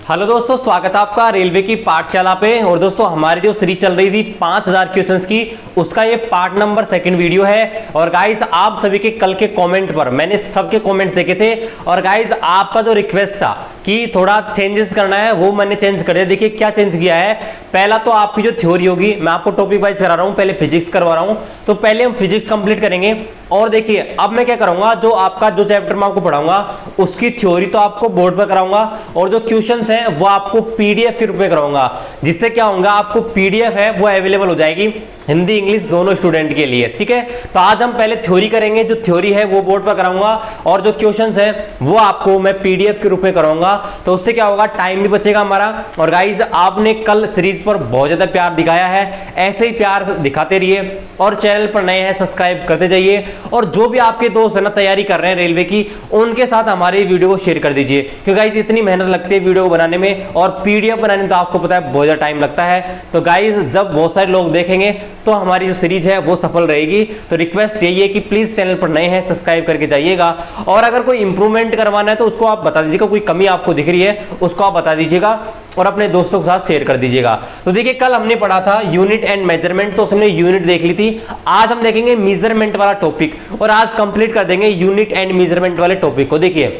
Hello दोस्तों, स्वागत है आपका रेलवे की पाठशाला पे। और दोस्तों हमारी जो सीरीज चल रही थी 5000 क्वेश्चंस की, उसका ये पार्ट नंबर 2 वीडियो है। और गाइस आप सभी के कल के कमेंट पर मैंने सबके कमेंट्स देखे थे और गाइस आपका जो रिक्वेस्ट था कि थोड़ा चेंजेस करना है वो मैंने चेंज कर दिया। देखिए क्या चेंज किया है। पहला तो आपकी जो थ्योरी होगी, मैं आपको टॉपिक वाइज करा रहा हूँ, पहले फिजिक्स करवा रहा हूँ, तो पहले हम फिजिक्स कंप्लीट करेंगे। और देखिए अब मैं क्या करूंगा, जो आपका जो चैप्टर मैं आपको पढ़ाऊंगा उसकी थ्योरी तो आपको बोर्ड पर कराऊंगा और जो क्वेश्चंस हैं वो आपको पीडीएफ के रूप में कराऊंगा। जिससे क्या होगा, आपको पीडीएफ है वो अवेलेबल हो जाएगी हिंदी इंग्लिश दोनों स्टूडेंट के लिए। ठीक है, तो आज हम पहले थ्योरी करेंगे। जो थ्योरी है वो बोर्ड पर कराऊंगा और जो क्वेश्चंस हैं वो आपको मैं पीडीएफ के रूप में कराऊंगा। तो उससे क्या होगा, टाइम भी बचेगा हमारा। और गाइज आपने कल सीरीज पर बहुत ज्यादा प्यार दिखाया है, ऐसे ही प्यार दिखाते रहिए और चैनल पर नए हैं सब्सक्राइब करते जाइए। और जो भी आपके दोस्त है ना तैयारी कर रहे हैं रेलवे की, उनके साथ हमारे वीडियो को शेयर कर दीजिए, क्योंकि गाइज इतनी मेहनत लगती है वीडियो को बनाने में और पीडीएफ बनाने में तो आपको पता है बहुत ज्यादा टाइम लगता है। तो गाइज जब बहुत सारे लोग देखेंगे तो हमारी जो सीरीज है वो सफल रहेगी। तो रिक्वेस्ट यही है कि प्लीज चैनल पर नए हैं सब्सक्राइब करके जाइएगा। और अगर कोई इंप्रूवमेंट करवाना है तो उसको आप बता दीजिएगा, कोई कमी आपको दिख रही है उसको आप बता दीजिएगा और अपने दोस्तों के साथ शेयर कर दीजिएगा। तो देखिए कल हमने पढ़ा था यूनिट एंड मेजरमेंट, तो उसमें यूनिट देख ली थी। आज हम देखेंगे मेजरमेंट वाला टॉपिक और आज कंप्लीट कर देंगे यूनिट एंड मेजरमेंट वाले टॉपिक को। देखिए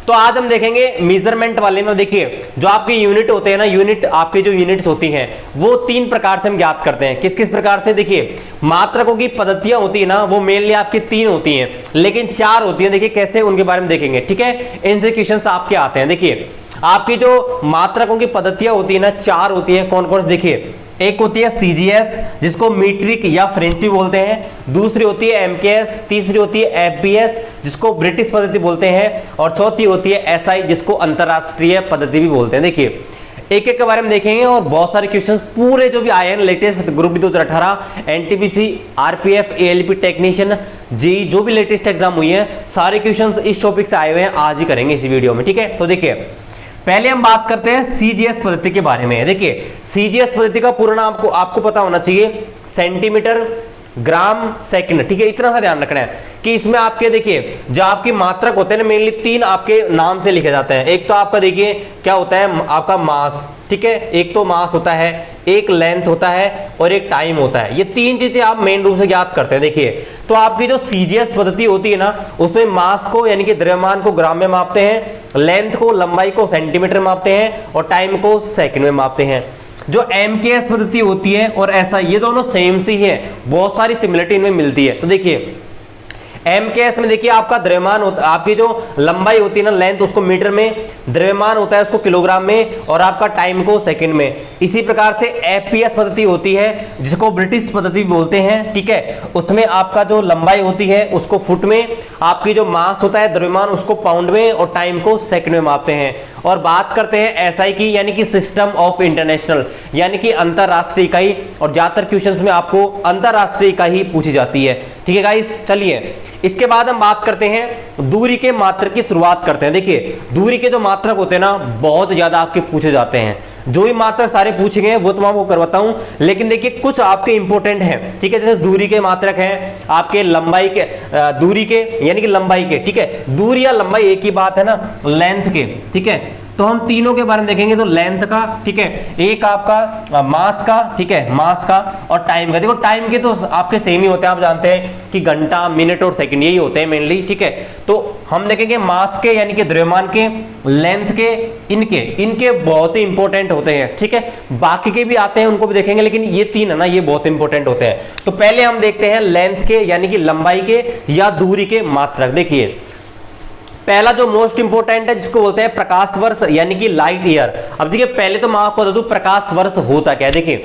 तो आज हम देखेंगे मेजरमेंट वाले में। देखिए जो आपके यूनिट होते हैं ना, यूनिट आपके जो यूनिट्स होती हैं वो 3 प्रकार से हम ज्ञात करते हैं। किस किस प्रकार से? देखिए मात्रकों की पद्धतियां होती है ना, वो मेनली आपकी 3 होती हैं, लेकिन 4 होती हैं। देखिए कैसे, उनके बारे में देखेंगे। ठीक है, इनसे क्वेश्चंस आपके आते हैं। देखिए आपकी जो मात्रकों की पद्धतियां होती है ना, 4 होती है। कौन कौन से? देखिए एक होती है सीजीएस जिसको मीट्रिक या फ्रेंची बोलते हैं, दूसरी होती है एमकेएस, तीसरी होती है एफबीएस जिसको ब्रिटिश पद्धति बोलते हैं, और चौथी होती है एसआई जिसको अंतरराष्ट्रीय पद्धति भी बोलते हैं। देखिए एक एक के बारे में देखेंगे और बहुत सारे क्वेश्चंस पूरे जो भी आए हैं latest group D 2018, NTPC, RPF, ALP technician, जी जो भी लेटेस्ट एग्जाम हुई है सारे क्वेश्चंस इस टॉपिक से आए हुए हैं, आज ही करेंगे इसी वीडियो में। ठीक है, तो देखिए पहले हम बात करते हैं सीजीएस पद्धति के बारे में। देखिए सीजीएस पद्धति का पूरा नाम आपको पता होना चाहिए, सेंटीमीटर ग्राम सेकंड। ठीक है, इतना सा ध्यान रखना है कि इसमें आपके देखिए जो आपके मात्रक होते हैं ना, मेनली 3 आपके नाम से लिखे जाते हैं। एक तो आपका देखिए क्या होता है, आपका मास। ठीक है, एक तो मास होता है, एक लेंथ होता है और एक टाइम होता है। ये 3 चीजें आप मेन रूप से ज्ञात करते हैं। देखिए तो आपकी जो सीजीएस पद्धति होती है ना, उसमें मास को यानी कि द्रव्यमान को ग्राम में मापते हैं, लेंथ को लंबाई को सेंटीमीटर में मापते हैं और टाइम को सेकंड में मापते हैं। जो एमकेएस पद्धति होती है और ऐसा, ये दोनों सेम सी है, बहुत सारी सिमिलरिटी इनमें मिलती है। तो देखिए एमकेएस में देखिए आपका द्रव्यमान होता, आपकी जो लंबाई होती है ना लेंथ, उसको मीटर में, द्रव्यमान होता है उसको किलोग्राम में और आपका टाइम को सेकंड में। इसी प्रकार से एफपीएस पद्धति होती है जिसको ब्रिटिश पद्धति बोलते हैं। ठीक है, उसमें आपका जो लंबाई होती है उसको फुट में, आपकी जो मास होता है द्रव्यमान उसको पाउंड में और टाइम को सेकंड में मापते हैं। और बात करते हैं एसआई की, यानी कि सिस्टम ऑफ इंटरनेशनल, यानी कि अंतरराष्ट्रीय इकाई। और ज्यादातर क्वेश्चंस में आपको अंतरराष्ट्रीय इकाई ही पूछी जाती है। ठीक है गाइस, चलिए इसके बाद हम बात करते हैं दूरी के मात्रक की शुरुआत करते हैं। देखिए दूरी के जो मात्रक होते हैं ना बहुत ज्यादा आपके पूछे जाते हैं, जो भी मात्रक सारे पूछेंगे वो तो मैं आपको करवाता हूं, लेकिन देखिए कुछ आपके इंपॉर्टेंट हैं। ठीक है, जैसे दूरी के मात्रक हैं आपके, लंबाई के, दूरी के यानी कि लंबाई के। ठीक है, दूरी या लंबाई एक ही बात है ना, लेंथ के। ठीक है, तो हम तीनों के बारे में देखेंगे। तो लेंथ का, ठीक है, एक आपका मास का, ठीक है, मास का और टाइम का। देखो टाइम के तो आपके सेम ही होते हैं, आप जानते हैं कि घंटा, मिनट और सेकंड यही होते हैं मेनली। ठीक है, तो हम देखेंगे मास के यानी कि द्रव्यमान के, लेंथ के, इनके बहुत ही इंपॉर्टेंट होते हैं। ठीक है, बाकी के भी आते हैं उनको भी देखेंगे, लेकिन ये 3 है ना ये बहुत इंपॉर्टेंट होते हैं। तो पहले हम देखते हैं लेंथ के यानी कि लंबाई के या दूरी के मात्रक। देखिए पहला जो मोस्ट इंपोर्टेंट है जिसको बोलते हैं प्रकाश वर्ष यानी कि लाइट ईयर। अब देखिए पहले तो मैं आपको बता दूं प्रकाश वर्ष होता क्या है। देखिए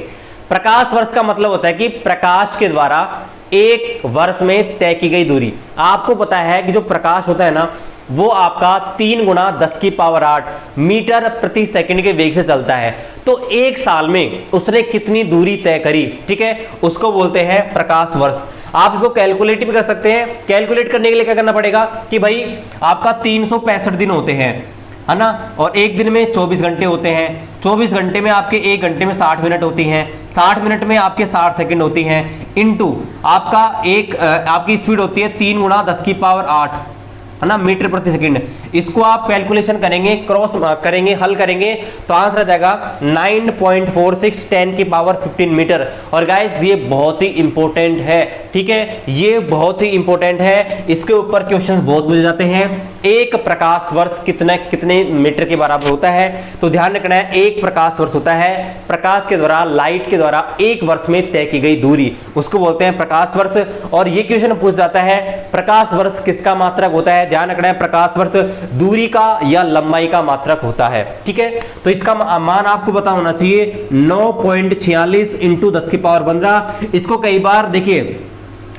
प्रकाश वर्ष का मतलब होता है कि प्रकाश के द्वारा एक वर्ष में तय की गई दूरी। आपको पता है कि जो प्रकाश होता है ना वो आपका 3 × 10⁸ मीटर प्रति सेकंड के वेग से चलता है। तो एक साल में उसने कितनी दूरी तय करी, ठीक है, उसको बोलते हैं प्रकाश वर्ष। आप इसको कैलकुलेट भी कर सकते हैं। कैलकुलेट करने के लिए क्या करना पड़ेगा कि भाई आपका 365 दिन होते हैं, है ना, और एक दिन में 24 घंटे होते हैं। 24 घंटे में आपके एक घंटे में 60 मिनट होती हैं, 60 मिनट में आपके 60 सेकंड होती हैं, इनटू आपका आपकी स्पीड होती है 3 × 10⁸। है ना, मीटर प्रति सेकंड। इसको आप कैलकुलेशन करेंगे, क्रॉस करेंगे, हल करेंगे तो आंसर आ जाएगा 9.46 10 की पावर 15 मीटर। और गाइस ये बहुत ही इंपॉर्टेंट है, ठीक है, ये बहुत ही इंपॉर्टेंट है, इसके ऊपर क्वेश्चंस बहुत पूछे जाते हैं। एक प्रकाश वर्ष कितने मीटर के बराबर होता है? तो ध्यान रखना है, एक प्रकाश वर्ष होता है प्रकाश के द्वारा, लाइट के द्वारा एक वर्ष में तय की गई दूरी, उसको बोलते हैं प्रकाश वर्ष। और ये क्वेश्चन पूछ जाता है प्रकाश वर्ष किसका मात्रक होता है? ध्यान रखना है, प्रकाश वर्ष दूरी का या लंबाई का मात्रक होता है, ठीक है। तो इसका मान आपको पता होना चाहिए 9.46 इंटू 10 की पावर 15। इसको कई बार देखिए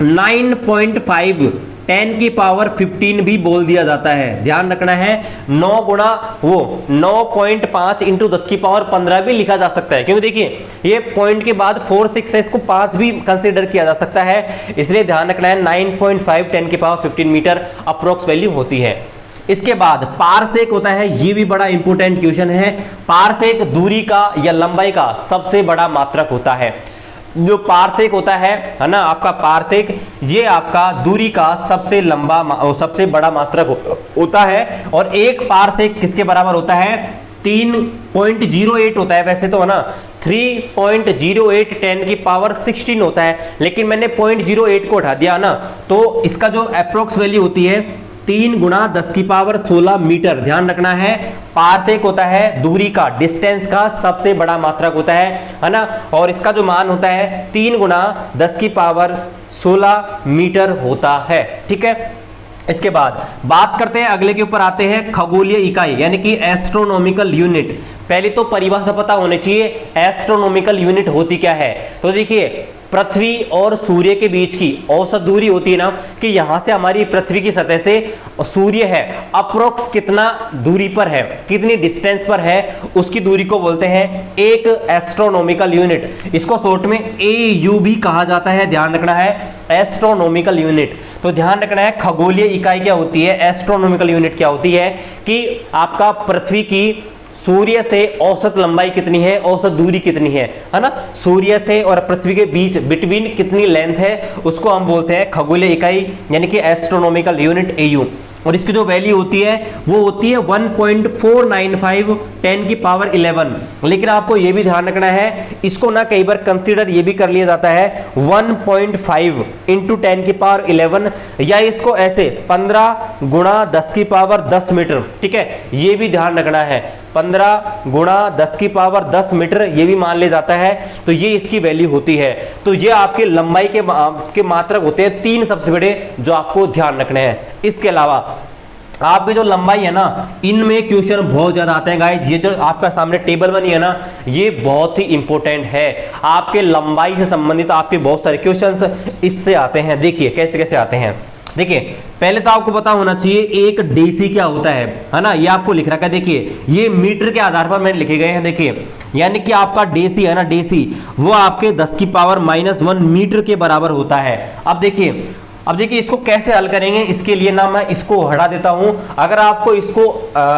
9.5 10 की पावर 15 भी बोल दिया जाता है। ध्यान रखना है, 9 गुणा वो 9.5 इंटू 10 की पावर 15 भी लिखा जा सकता है, क्योंकि देखिए ये पॉइंट के बाद 4 6 है, इसको 5 भी कंसीडर किया जा सकता है। इसलिए ध्यान रखना है 9.5 10 की पावर 15 मीटर अप्रोक्स वैल्यू होती है। इसके बाद पारसेक होता है, ये भी बड़ा इंपॉर्टेंट क्वेश्चन है। पारसेक दूरी का या लंबाई का सबसे बड़ा मात्रक होता है। जो पारसेक होता है ना, आपका पारसेक, ये आपका दूरी का सबसे बड़ा मात्रक होता है। और एक पारसेक किसके बराबर होता है? 3.08 होता है वैसे तो, है ना, 3.08 10 की पावर 16 होता है, लेकिन मैंने 0.08 को हटा दिया ना, तो इसका जो अप्रोक्स वैल्यू होती है 3 गुणा 10 की पावर 16 मीटर। ध्यान रखना है, पारसेक होता है दूरी का, डिस्टेंस का सबसे बड़ा मात्रक होता है ना, और इसका जो मान होता है 3 गुणा 10 की पावर 16 मीटर होता है, ठीक है। इसके बाद बात करते हैं, अगले के ऊपर आते हैं, खगोलीय इकाई यानी कि एस्ट्रोनॉमिकल यूनिट। पहले तो परिभाषा पता होनी चाहिए, एस्ट्रोनॉमिकल यूनिट होती क्या है। तो देखिए पृथ्वी और सूर्य के बीच की औसत दूरी होती है ना, कि यहां से हमारी पृथ्वी की सतह से सूर्य है अप्रोक्स कितना दूरी पर है, कितनी डिस्टेंस पर है, उसकी दूरी को बोलते हैं एक एस्ट्रोनॉमिकल यूनिट। इसको शॉर्ट में AU भी कहा जाता है, ध्यान रखना है, एस्ट्रोनॉमिकल यूनिट। तो ध्यान रखना है, खगोलीय इकाई क्या होती है, एस्ट्रोनॉमिकल यूनिट क्या होती है, कि आपका पृथ्वी की सूर्य से औसत लंबाई कितनी है, औसत दूरी कितनी है ना, सूर्य से और पृथ्वी के बीच बिटवीन कितनी लेंथ है, उसको हम बोलते हैं खगोलीय इकाई यानी कि एस्ट्रोनॉमिकल यूनिट AU। और इसकी जो वैल्यू होती है वो होती है 1.495 10 की पावर 11। लेकिन आपको ये भी ध्यान रखना है, इसको ना कई बार कंसीडर ये भी कर लिया जाता है 1.5 इंटू 10 की पावर 11, या इसको ऐसे 15 गुणा 10 की पावर 10 मीटर, ठीक है, ये भी ध्यान रखना है, 15 गुणा 10 की पावर 10 मीटर ये भी मान लिया जाता है। तो ये इसकी वैल्यू होती है। तो ये आपके लंबाई के मात्रक होते हैं 3 सबसे बड़े, जो आपको ध्यान रखने हैं। इसके अलावा आपकी जो लंबाई है ना, इनमें क्वेश्चन बहुत ज्यादा आते हैं गाइस। ये जो आपका सामने टेबल बनी है ना, ये बहुत ही इंपॉर्टेंट है, आपके लंबाई से संबंधित आपके बहुत सारे क्वेश्चंस इससे आते हैं। देखिए कैसे कैसे आते हैं। देखिए पहले तो आपको पता होना चाहिए एक डेसी क्या होता है ना, ये आपको लिख रखा है। देखिए ये मीटर के आधार पर मैंने लिखे गए हैं। देखिए यानी कि आपका डेसी है ना, डेसी वो आपके 10 की पावर -1 मीटर के बराबर होता है। अब देखिए इसको कैसे हल करेंगे, इसके लिए ना मैं इसको हटा देता हूं। अगर आपको इसको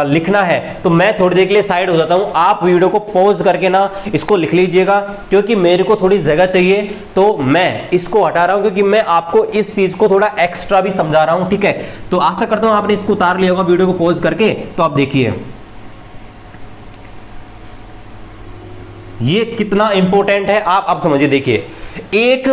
लिखना है तो मैं थोड़ी देर के लिए साइड हो जाता हूं, आप वीडियो को पॉज करके ना इसको लिख लीजिएगा, क्योंकि मेरे को थोड़ी जगह चाहिए, तो मैं इसको हटा रहा हूं, क्योंकि मैं आपको इस चीज को थोड़ा एक्स्ट्रा भी समझा रहा हूं, ठीक है। तो आशा करता हूं आपने इसको उतार लिया होगा वीडियो को पॉज करके। तो आप देखिए ये कितना इंपॉर्टेंट है, आप अब समझिए। देखिए एक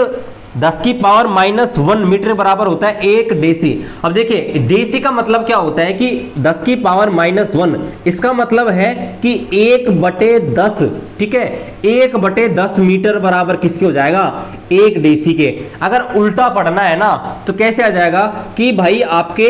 10 की पावर -1 मीटर बराबर होता है एक डेसी। अब देखिए डेसी का मतलब क्या होता है कि 10 की पावर -1, इसका मतलब है कि 1/10, ठीक है, 1/10 मीटर बराबर किसके हो जाएगा, एक डेसी के। अगर उल्टा पढ़ना है ना तो कैसे आ जाएगा कि भाई आपके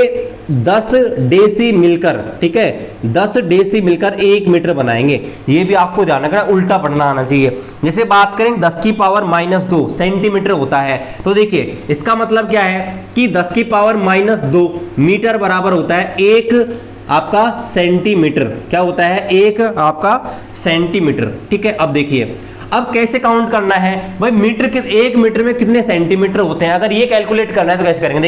10 डेसी मिलकर, ठीक है, 10 डेसी मिलकर 1 मीटर बनाएंगे। ये भी आपको ध्यान रखना, उल्टा पढ़ना आना चाहिए। जैसे बात करें 10 की पावर -2 सेंटीमीटर होता है, तो देखिए इसका मतलब क्या है कि 10 की पावर -2 मीटर बराबर होता है एक आपका सेंटीमीटर। क्या होता है, एक आपका सेंटीमीटर, ठीक है। अब देखिए अब कैसे काउंट करना है भाई, मीटर के 1 मीटर में कितने सेंटीमीटर होते हैं, अगर ये कैलकुलेट करना है तो कैसे करेंगे।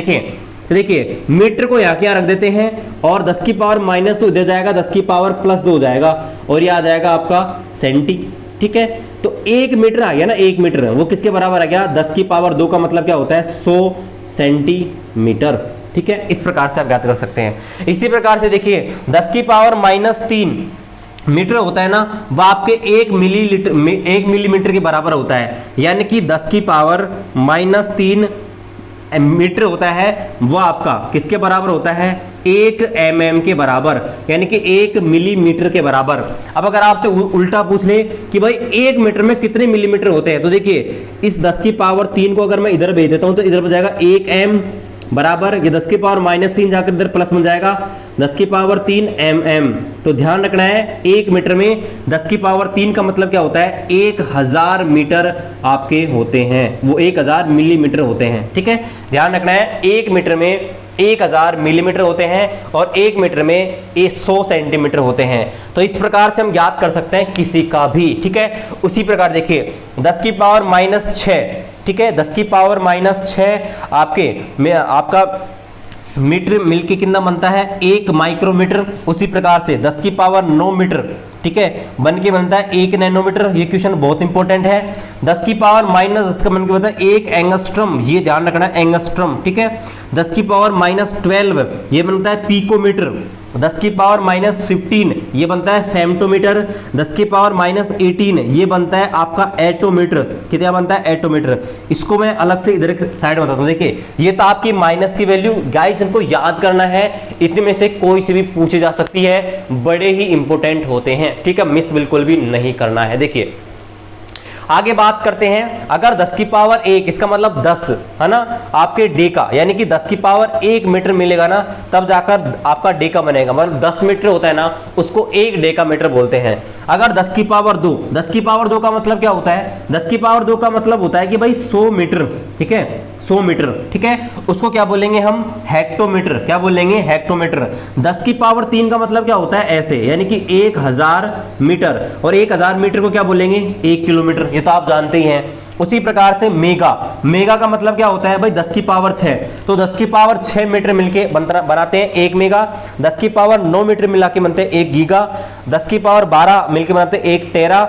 देखिए मीटर को यहाँ क्या रख देते हैं, और 10 की पावर -2 इधर जाएगा, 10 की पावर +2 हो जाएगा, और ये आ जाएगा आपका सेंटी, ठीक है। तो 1 मीटर आ गया ना, 1 मीटर वो किसके बराबर आ गया, 10 की पावर 2 का मतलब क्या होता है 100 सेंटीमीटर, ठीक है, इस प्रकार से आप ज्ञात कर सकते हैं। इसी प्रकार से देखिए 10 की पावर -3 मीटर होता है ना, वह आपके 1 मिलीमीटर के बराबर होता है, यानी कि 10 की पावर -3 मीटर होता है, वो आपका किसके बराबर होता है, 1 mm के बराबर, यानी कि 1 मिलीमीटर के बराबर। अब अगर आपसे उल्टा पूछ ले कि भाई 1 मीटर में कितने मिलीमीटर होते हैं, तो देखिए इस 10 की पावर 3 को अगर मैं इधर भेज देता हूं तो इधर हो जाएगा 1 m बराबर, ये 10 की पावर -3 जाकर इधर प्लस बन जाएगा 10 की पावर 3 mm। तो ध्यान रखना है 1 मीटर में 10 की पावर 3 का मतलब क्या होता है, 1000 मीटर आपके होते हैं, वो 1000 मिलीमीटर होते हैं। ठीक है, ध्यान रखना है 1 मीटर में 1000 मिलीमीटर होते हैं और 1 मीटर में 100 सेंटीमीटर होते हैं। तो इस प्रकार से हम ज्ञात कर सकते हैं किसी का भी। ठीक है, उसी प्रकार देखिए 10 की पावर -6, ठीक है, 10 की पावर -6 आपका मीटर मिलके कितना बनता है, 1 माइक्रोमीटर। उसी प्रकार से 10 की पावर 9 मीटर, ठीक है, बन के बनता है 1 नैनोमीटर। ये क्वेश्चन बहुत इंपॉर्टेंट है। 10 की पावर -10 का बन के बनता है 1 एंगस्ट्रम, ये ध्यान रखना है, एंगस्ट्रम। ठीक है, 10 की पावर -12 ये बनता है पिकोमीटर। 10 की पावर -15 ये बनता है फेम्टोमीटर। 10 की पावर -18 ये बनता है आपका एटोमीटर। कितना बनता है, एटोमीटर। इसको मैं अलग से इधर साइड में बताता हूँ। देखिए ये तो आपकी माइनस की वैल्यू, गाइस इनको याद करना है, इतने में से कोई से भी पूछी जा सकती है, बड़े ही इंपॉर्टेंट होते हैं। ठीक है, मिस बिल्कुल भी नहीं करना है। देखिए आगे बात करते हैं, अगर 10 की पावर 1 इसका मतलब 10 है ना आपके डे का, यानी कि 10 की पावर 1 मीटर मिलेगा ना, तब जाकर आपका डे का बनेगा। मतलब 10 मीटर होता है ना, उसको 1 डे का मीटर बोलते हैं। अगर 10 की पावर 2, 10 की पावर 2 का मतलब क्या होता है, 10 की पावर 2 का मतलब होता है कि भाई 100 मीटर। ठीक है, 100 मीटर। ठीक है, उसको क्या बोलेंगे हम, हेक्टोमीटर। क्या बोलेंगे, हेक्टोमीटर। 10 की पावर 3 का मतलब क्या होता है, ऐसे, यानी कि 1000 मीटर, और 1000 मीटर को क्या बोलेंगे, 1 किलोमीटर। ये तो आप जानते ही हैं। उसी प्रकार से मेगा, मेगा का मतलब क्या होता है भाई, 10 की पावर 6, तो 10 की पावर 6 मीटर मिलके बनाते हैं 1 मेगा। 10 की पावर 9 मीटर मिला के बनते हैं 1 गीगा। 10 की पावर 12 मिलके बनाते हैं 1 टेरा।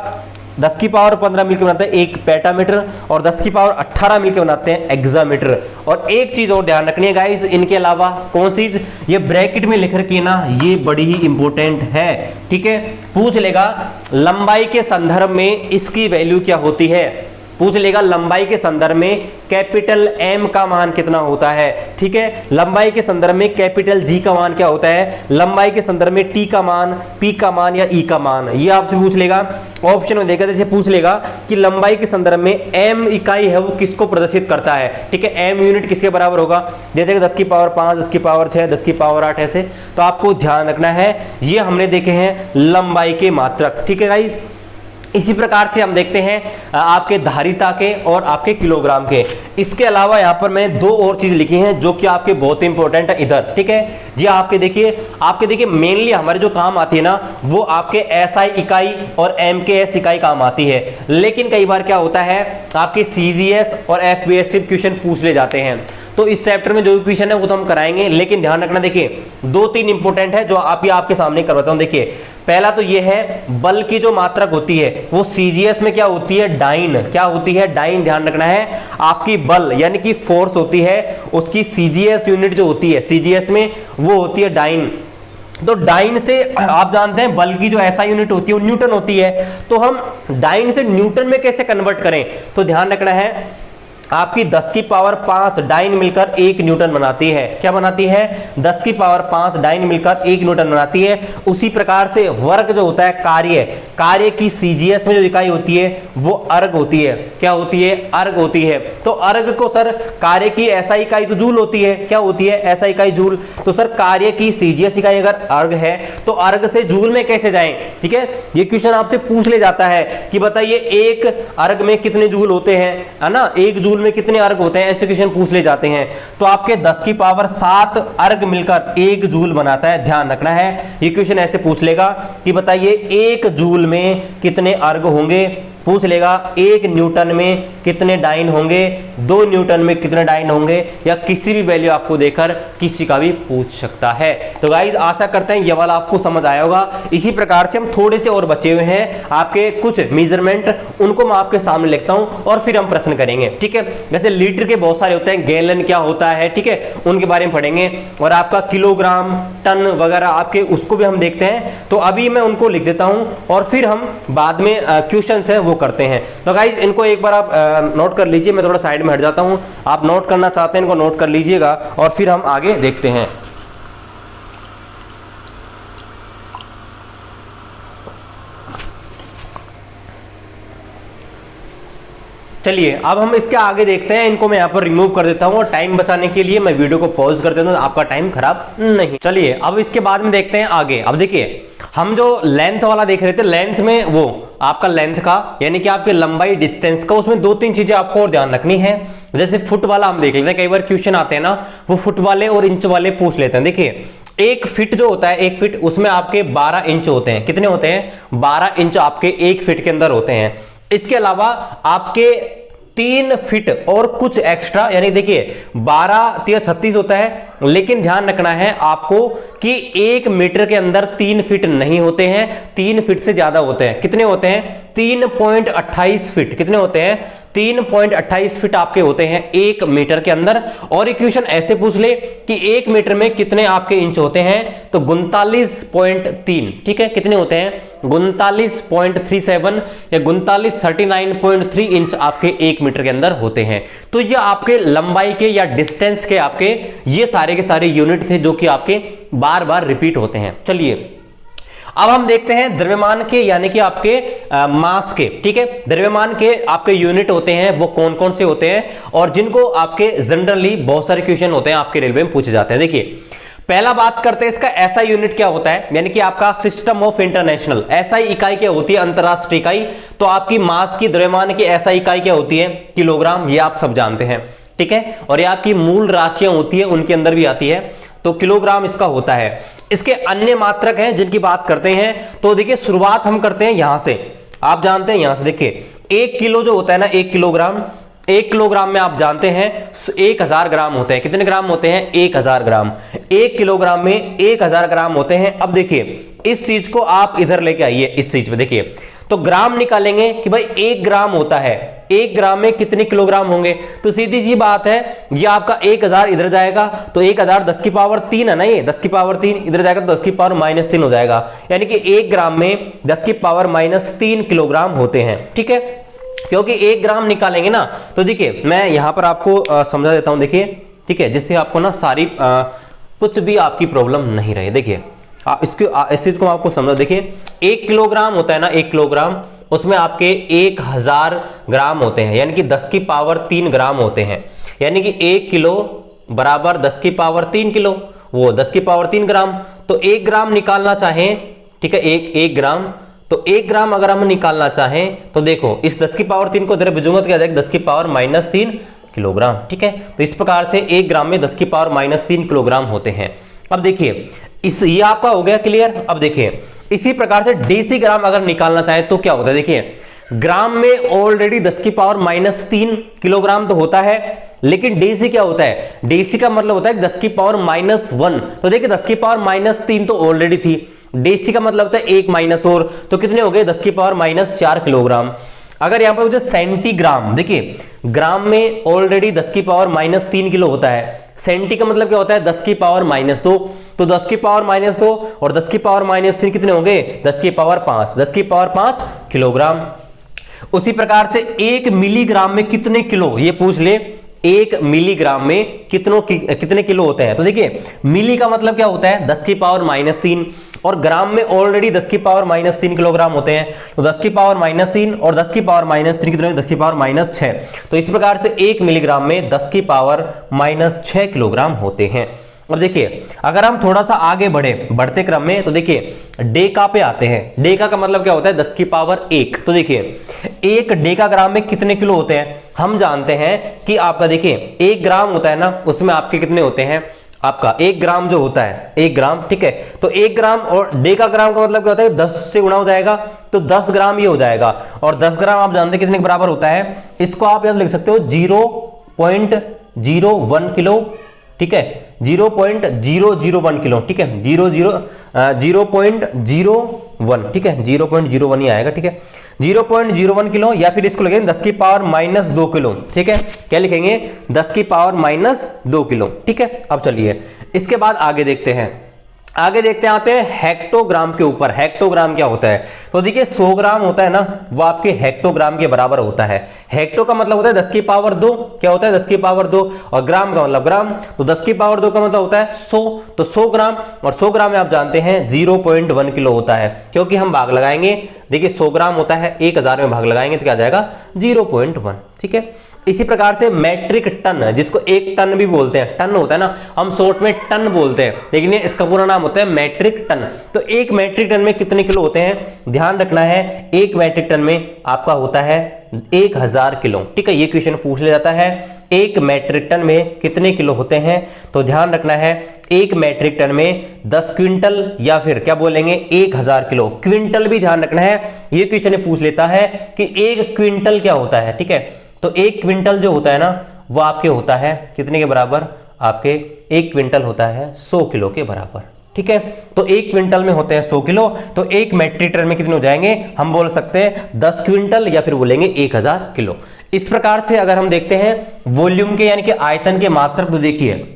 10 की पावर 15 मिलकर बनाते हैं 1 पेटामीटर, और 10 की पावर 18 मिलकर बनाते हैं एक्सामीटर। और एक चीज और ध्यान रखनी है गाइस, इनके अलावा कौन सी चीज, ये ब्रैकेट में लिख रखी है ना, ये बड़ी ही इंपॉर्टेंट है। ठीक है, पूछ लेगा लंबाई के संदर्भ में इसकी वैल्यू क्या होती है, पूछ लेगा लंबाई के संदर्भ में कैपिटल M का मान कितना होता है। ठीक है, लंबाई के संदर्भ में कैपिटल G का मान क्या होता है, लंबाई के संदर्भ में T का मान, P का मान या E का मान, ये आपसे पूछ लेगा। ऑप्शन में देगा, जैसे पूछ लेगा कि लंबाई के संदर्भ में M इकाई है वो किसको प्रदर्शित करता है। ठीक है, M यूनिट किसके बराबर होगा, जैसे 10 की पावर 5, 10 की पावर 6, 10 की पावर 8, ऐसे। तो आपको ध्यान रखना है, ये हमने देखे हैं लंबाई के मात्रक। ठीक है गाइस, इसी प्रकार से हम देखते हैं आपके धारिता के और आपके किलोग्राम के। इसके अलावा यहाँ पर मैंने 2 और चीज लिखी हैं जो कि आपके बहुत इंपॉर्टेंट है इधर। ठीक है जी, आपके देखिए मेनली हमारे जो काम आती है ना, वो आपके SI इकाई और MKS इकाई काम आती है। लेकिन कई बार क्या होता है, आपके CGS और FBS से क्वेश्चन पूछ ले जाते हैं। तो इस चैप्टर में जो क्वेश्चन है वो तो हम कराएंगे, लेकिन ध्यान रखना, देखिए 2-3 इंपॉर्टेंट है जो आपके सामने करवाता हूं। देखिए पहला तो ये है, बल की जो मात्रक होती है वो CGS में क्या होती है, डाइन। क्या होती है, डाइन। ध्यान रखना है, आपकी बल यानी कि फोर्स होती है, उसकी CGS यूनिट जो होती है CGS में वो होती है डाइन। तो डाइन से आप जानते हैं बल की जो SI यूनिट होती है वो न्यूटन होती है। तो हम डाइन से न्यूटन में कैसे कन्वर्ट करें, तो ध्यान रखना है, आपकी 10 की पावर 5 डाइन मिलकर 1 न्यूटन बनाती है। क्या बनाती है, 10 की पावर 5 डाइन मिलकर 1 न्यूटन बनाती है। उसी प्रकार से वर्ग जो होता है, कार्य की CGS में जो इकाई होती है वो अर्ग होती है। क्या होती है, अर्ग होती है। तो अर्ग को सर, कार्य की SI इकाई तो जूल होती है। क्या होती है, SI इकाई जूल। तो सर कार्य की CGS इकाई अगर अर्ग है तो अर्ग से जूल में कैसे जाएं। ठीक है, ये क्वेश्चन आपसे पूछ ले जाता है कि बताइए 1 अर्ग में कितने जूल होते हैं, है ना, 1 जूल में कितने अर्ग होते हैं, ऐसे क्वेश्चन पूछ ले जाते हैं। तो आपके 10 की पावर 7 अर्ग मिलकर 1 जूल बनाता है। ध्यान रखना है, ये क्वेश्चन ऐसे पूछ लेगा कि बताइए 1 जूल में कितने अर्ग होंगे, पूछ लेगा 1 न्यूटन में कितने डाइन होंगे। 2 न्यूटन में कितने डाइन होंगे, या किसी भी वैल्यू आपको देकर किसी का भी पूछ सकता है। तो गाइस आशा करते हैं ये वाला आपको समझ आया होगा। इसी प्रकार से हम थोड़े से और बचे हुए हैं आपके कुछ मेजरमेंट, उनको मैं आपके सामने लिखता हूं और फिर हम प्रश्न करेंगे, ठीक है। जैसे लीटर के बहुत सारे होते हैं, गैलन क्या होता है, ठीक है, उनके बारे में पढ़ेंगे, और आपका किलोग्राम, टन वगैरह आपके उसको भी हम देखते हैं। तो अभी मैं उनको लिख देता हूं और फिर हम बाद में क्वेश्चंस है वो करते हैं। तो गाइस इनको एक बार आप नोट कर लीजिए, मैं थोड़ा साइड में हट जाता हूं, आप नोट करना चाहते हैं इनको नोट कर लीजिएगा और फिर हम आगे देखते हैं। चलिए अब हम इसके आगे देखते हैं, इनको मैं यहाँ पर रिमूव कर देता हूँ और टाइम बचाने के लिए मैं वीडियो को पॉज कर देता हूँ, आपका टाइम खराब नहीं। चलिए अब इसके बाद में देखते हैं आगे। अब देखिए हम जो लेंथ वाला देख रहे थे, लेंथ में वो आपका लेंथ का यानी कि आपके लंबाई डिस्टेंस का, उसमें 2-3 चीजें आपको और ध्यान रखनी है। जैसे फुट वाला हम देख लेते हैं, कई बार क्वेश्चन आते हैं ना वो फुट वाले और इंच वाले पूछ लेते हैं। देखिए 1 फीट जो होता है, 1 फीट उसमें आपके 12 इंच होते हैं। कितने होते हैं? 12 इंच आपके 1 फीट के अंदर होते हैं। इसके अलावा आपके 3 फीट और कुछ एक्स्ट्रा, यानी देखिए 12 या 36 होता है, लेकिन ध्यान रखना है आपको कि 1 मीटर के अंदर 3 फीट नहीं होते हैं, 3 फीट से ज्यादा होते हैं। कितने होते हैं? 3.28 फीट। कितने होते हैं? 3.28 फीट आपके होते हैं 1 मीटर के अंदर। और इक्वेशन ऐसे पूछ ले कि 1 मीटर में कितने आपके इंच होते हैं, तो 39.3, ठीक है, कितने होते हैं? 39.37 या 39.39.3 इंच आपके 1 मीटर के अंदर होते हैं। तो ये आपके लंबाई के या डिस्टेंस के आपके ये सारे के सारे यूनिट थे जो कि आपके बार बार रिपीट होते हैं। चलिए अब हम देखते हैं द्रव्यमान के यानी कि आपके मास के, ठीक है, द्रव्यमान के आपके यूनिट होते हैं वो कौन कौन से होते हैं और जिनको आपके जनरली बहुत सारे क्वेश्चन होते हैं आपके रेलवे में पूछे जाते हैं। देखिए पहला बात करते हैं इसका एसआई यूनिट क्या होता है, यानी कि आपका सिस्टम ऑफ इंटरनेशनल। एसआई इकाई क्या होती है? अंतरराष्ट्रीय इकाई। तो आपकी मास की द्रव्यमान की एसआई इकाई क्या होती है? किलोग्राम, ये आप सब जानते हैं, ठीक है। और ये आपकी मूल राशियां होती है उनके अंदर भी आती है, तो किलोग्राम इसका होता है। इसके अन्य मात्रक हैं जिनकी बात करते हैं, तो देखिए शुरुआत हम करते हैं यहां से। आप जानते हैं यहां से, देखिए 1 किलो जो होता है ना, 1 किलोग्राम, 1 किलोग्राम में आप जानते हैं 1000 ग्राम होते हैं। कितने ग्राम होते हैं? 1000 ग्राम। 1 किलोग्राम में 1000 ग्राम होते हैं। अब देखिए इस चीज को आप इधर लेके आइए, इस चीज पे देखिए, तो ग्राम निकालेंगे कि भाई 1 ग्राम होता है, 1 ग्राम में कितने किलोग्राम होंगे। तो सीधी सी बात है, ये आपका 1000 इधर जाएगा तो 1000 10 की पावर 3 है ना, ये 10 की पावर 3 इधर जाएगा तो 10 की पावर -3 हो जाएगा, यानी कि 1 ग्राम में 10 की पावर -3 किलोग्राम होते हैं, ठीक है। क्योंकि 1 ग्राम निकालेंगे ना, तो देखिए मैं यहां पर आपको समझा देता हूं, देखिए, ठीक है, जिससे आपको ना सारी कुछ भी आपकी प्रॉब्लम नहीं रहे। देखिए इस चीज को आपको समझा, देखिए 1 किलोग्राम होता है ना, 1 किलोग्राम, उसमें आपके 1000 ग्राम होते हैं, यानी कि 10 की पावर 3 ग्राम होते हैं, यानी कि 1 किलो बराबर 10 की पावर 3 किलो, वो 10 की पावर 3 ग्राम। तो 1 ग्राम निकालना चाहें, ठीक है, 1 ग्राम, तो 1 ग्राम अगर हम निकालना चाहें तो देखो इस 10 की पावर 3 को इधर भेजूंगा तो क्या जाएगा? 10 की पावर -3 किलोग्राम, ठीक है। तो इस प्रकार से 1 ग्राम में 10 की पावर -3 किलोग्राम होते हैं। अब देखिए ये आपका हो गया क्लियर। अब देखिए इसी प्रकार से डेसी ग्राम अगर निकालना चाहे तो क्या होता है? देखिए ग्राम में ऑलरेडी 10 की पावर -3 किलोग्राम तो होता है, लेकिन डेसी क्या होता है? डेसी का मतलब होता है 10 की पावर -1। तो देखिए 10 की पावर -3 तो ऑलरेडी थी, डेसी का मतलब होता है 1 माइनस और, तो कितने हो गए? 10 की पावर -4 किलोग्राम। अगर यहां पर मुझे सेंटीग्राम, देखिए ग्राम में ऑलरेडी 10 की पावर -3 किलो होता है, सेंटी का मतलब क्या होता है? 10 की पावर -2, तो 10 की पावर -2 और 10 की पावर -3 कितने होंगे? 10 की पावर 5, 10 की पावर 5 किलोग्राम। उसी प्रकार से 1 मिलीग्राम में कितने किलो, ये पूछ ले, 1 मिलीग्राम में कितने किलो होते हैं? तो देखिए मिली का मतलब क्या होता है? 10 की पावर -3, और ग्राम में ऑलरेडी 10 की पावर -3 किलोग्राम होते हैं, तो 10 की पावर -3 और 10 की पावर -3 कितने? 10 की पावर -6। तो इस प्रकार से 1 मिलीग्राम में 10 की पावर -6 किलोग्राम होते हैं। अब देखिए अगर हम थोड़ा सा आगे बढ़ते क्रम में, तो देखिए डेका पे आते हैं। डेका का मतलब क्या होता है? 10 की पावर 1। तो देखिए 1 डेका ग्राम में कितने किलो होते हैं? हम जानते हैं कि आपका देखिए 1 ग्राम होता है ना, उसमें आपके कितने होते हैं? आपका 1 ग्राम जो होता है, 1 ग्राम, ठीक है, तो 1 ग्राम और डेका ग्राम का मतलब क्या होता है? 10 से गुणा हो जाएगा तो 10 ग्राम ये हो जाएगा, और 10 ग्राम आप जानते हैं कितने के बराबर होता है? इसको आप यहां लिख सकते हो 0.01 किलो, ठीक है, 0.001 किलो, ठीक है, 0.01, ठीक है, 0.01 ही आएगा, ठीक है, 0.01 किलो, या फिर इसको लिखेंगे 10 की पावर माइनस 2 किलो, ठीक है, क्या लिखेंगे 10 की पावर माइनस 2 किलो, ठीक है। अब चलिए इसके बाद आगे देखते हैं, आते हैं हेक्टोग्राम के ऊपर। हेक्टोग्राम क्या होता है, तो देखिए 100 ग्राम होता है ना, वो आपके हेक्टोग्राम के बराबर होता है। हेक्टो का मतलब होता है 10 की पावर 2, क्या होता है 10 की पावर 2, और ग्राम का मतलब ग्राम, तो 10 की पावर 2 का मतलब होता है 100, तो 100 ग्राम, और 100 ग्राम में आप जानते हैं 0.1 किलो होता है, क्योंकि हम भाग लगाएंगे, देखिए 100 ग्राम होता है, 1000 में भाग लगाएंगे तो क्या आ जाएगा 0.1, ठीक है। इसी प्रकार से मैट्रिक टन, जिसको एक टन भी बोलते हैं, टन होता है ना, हम शॉर्ट में टन बोलते हैं, लेकिन ये इसका पूरा नाम होता है मैट्रिक टन। तो एक मैट्रिक टन में कितने किलो होते हैं, ध्यान रखना है, एक मैट्रिक टन में आपका होता है 1000 किलो, ठीक है, ये क्वेश्चन पूछ लिया जाता है, एक मैट्रिक टन में कितने किलो होते हैं, तो ध्यान रखना है एक मैट्रिक टन में 10 क्विंटल, या फिर क्या बोलेंगे 1000 किलो, क्विंटल भी ध्यान रखना है, ये क्वेश्चन पूछ लेता है कि एक क्विंटल क्या होता है, ठीक है। तो एक क्विंटल जो होता है ना, वो आपके होता है कितने के बराबर, आपके एक क्विंटल होता है 100 किलो के बराबर, ठीक है। तो एक क्विंटल में होते हैं 100 किलो, तो एक मैट्रिक टन में कितने हो जाएंगे, हम बोल सकते हैं 10 क्विंटल, या फिर बोलेंगे 1000 किलो। इस प्रकार से अगर हम देखते हैं वॉल्यूम के यानी कि आयतन के मात्रक, तो देखिए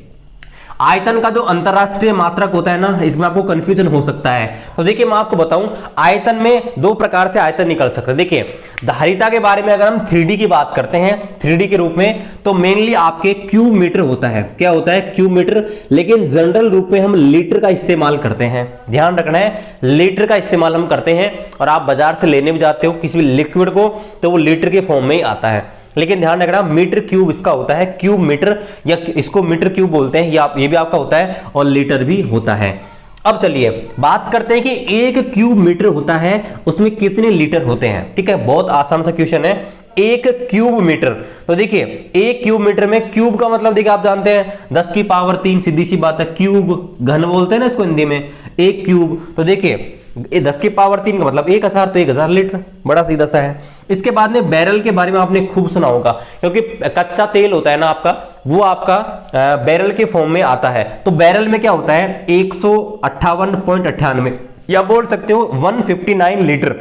आयतन का जो अंतरराष्ट्रीय मात्रक होता है ना, इसमें आपको कंफ्यूजन हो सकता है। तो देखिए मैं आपको बताऊं, आयतन में दो प्रकार से आयतन निकल सकते हैं। देखिए धारिता के बारे में अगर हम 3D की बात करते हैं, 3D के रूप में, तो मेनली आपके क्यूब मीटर होता है, क्या होता है क्यूब मीटर, लेकिन जनरल रूप में हम लीटर का इस्तेमाल करते हैं, ध्यान रखना है लीटर का इस्तेमाल हम करते हैं। और आप बाजार से लेने भी जाते हो किसी भी लिक्विड को, तो वो लीटर के फॉर्म में ही आता है, लेकिन ध्यान रखना मीटर क्यूब इसका होता है, क्यूब मीटर, या इसको मीटर क्यूब बोलते हैं, ये भी आपका होता है, और लीटर भी होता है। अब चलिए बात करते हैं कि एक क्यूब मीटर होता है, उसमें कितने लीटर होते हैं, ठीक है, बहुत आसान सा क्वेश्चन है। एक क्यूब मीटर, तो देखिए एक क्यूब मीटर में, क्यूब का मतलब देखिए आप जानते हैं 10 की पावर 3, सीधी सी बात है, क्यूब घन बोलते हैं ना इसको हिंदी में, एक क्यूब, तो देखिए 10 की पावर 3 का मतलब 1000, तो 1000 लीटर, बड़ा सीधा सा है। इसके बाद में बैरल के बारे में आपने खूब सुना होगा, क्योंकि कच्चा तेल होता है ना आपका, वो आपका बैरल के फॉर्म में आता है। तो बैरल में क्या होता है 158.98, या बोल सकते हो 159 लीटर,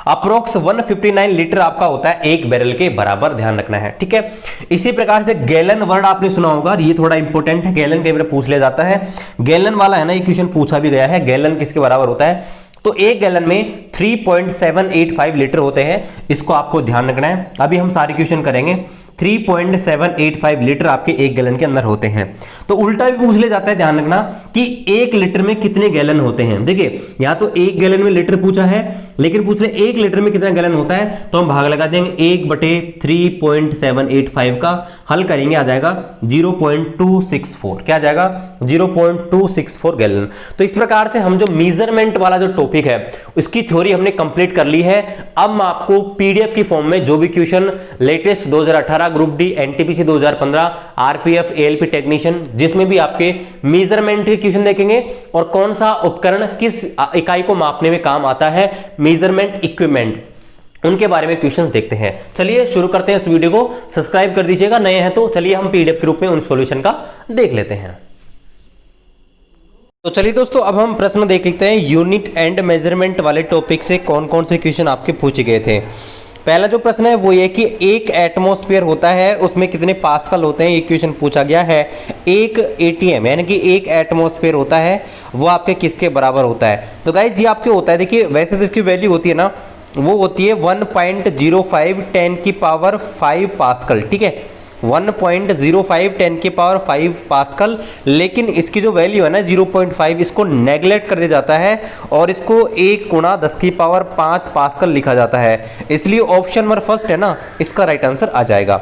अप्रोक्स 159 लीटर आपका होता है एक बैरल के बराबर, ध्यान रखना है, ठीक है। इसी प्रकार से गैलन वर्ड आपने सुना होगा, ये थोड़ा इंपॉर्टेंट है, गैलन कई बार पूछ लिया जाता है, गैलन वाला है ना, ये क्वेश्चन पूछा भी गया है, गैलन किसके बराबर होता है, तो एक गैलन में 3.785 लीटर होते हैं, इसको आपको ध्यान रखना है। अभी हम सारे क्वेश्चन करेंगे, 3.785 लीटर आपके एक गैलन के अंदर होते हैं। तो उल्टा भी पूछ ले जाता है, ध्यान रखना कि एक लीटर में कितने गैलन होते हैं। देखिए यहां तो एक गैलन में लीटर पूछा है, लेकिन पूछ रहे एक लीटर में कितना गैलन होता है, तो हम भाग लगा देंगे 1/3.785 का, हल करेंगे आ जाएगा 0.264, क्या आ जाएगा 0.264 गैलन। तो इस प्रकार से हम जो मेजरमेंट वाला जो टॉपिक है उसकी थ्योरी हमने कंप्लीट कर ली है। अब मैं आपको पीडीएफ की फॉर्म में जो भी question latest 2018 group D, NTPC 2015, RPF, ALP technician, जिसमें भी आपके मेजरमेंट के क्वेश्चन देखेंगे और कौन सा उपकरण किस इकाई को मापने में काम आता है, मेजरमेंट इक्विपमेंट, उनके बारे में क्वेश्चन देखते हैं। चलिए शुरू करते हैं इस वीडियो को, सब्सक्राइब कर दीजिएगा नए हैं तो। चलिए हम पीडीएफ के रूप में उन सॉल्यूशन का देख लेते हैं। तो चलिए दोस्तों अब हम प्रश्न देख लेते हैं, यूनिट एंड मेजरमेंट वाले टॉपिक से कौन कौन से क्वेश्चन आपके पूछे गए थे। पहला जो प्रश्न है वो ये कि एक एटमॉस्फेयर होता है, उसमें कितने पास्कल होते हैं, ये क्वेश्चन पूछा गया है। एक एटीएम यानी कि एक एटमॉस्फेयर होता है, वो आपके किसके बराबर होता है। तो गाइज ये आपके होता है, देखिए वैसे तो इसकी वैल्यू होती है ना, वो होती है 1.05 10 की पावर 5 पास्कल, ठीक है, 1.05 10 की पावर 5 पास्कल। लेकिन इसकी जो वैल्यू है ना 0.5, इसको नेगलेक्ट कर दिया जाता है और इसको 1 गुणा 10 की पावर 5 पास्कल लिखा जाता है। इसलिए ऑप्शन नंबर फर्स्ट है ना, इसका राइट आंसर आ जाएगा।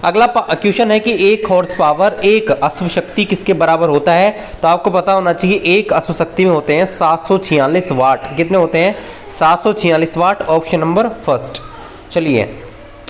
अगला क्वेश्चन है कि एक हॉर्स पावर, एक अश्व शक्ति किसके बराबर होता है। तो आपको पता होना चाहिए एक अश्व शक्ति में होते हैं 746 वाट। कितने होते हैं 746 वाट, ऑप्शन नंबर फर्स्ट। चलिए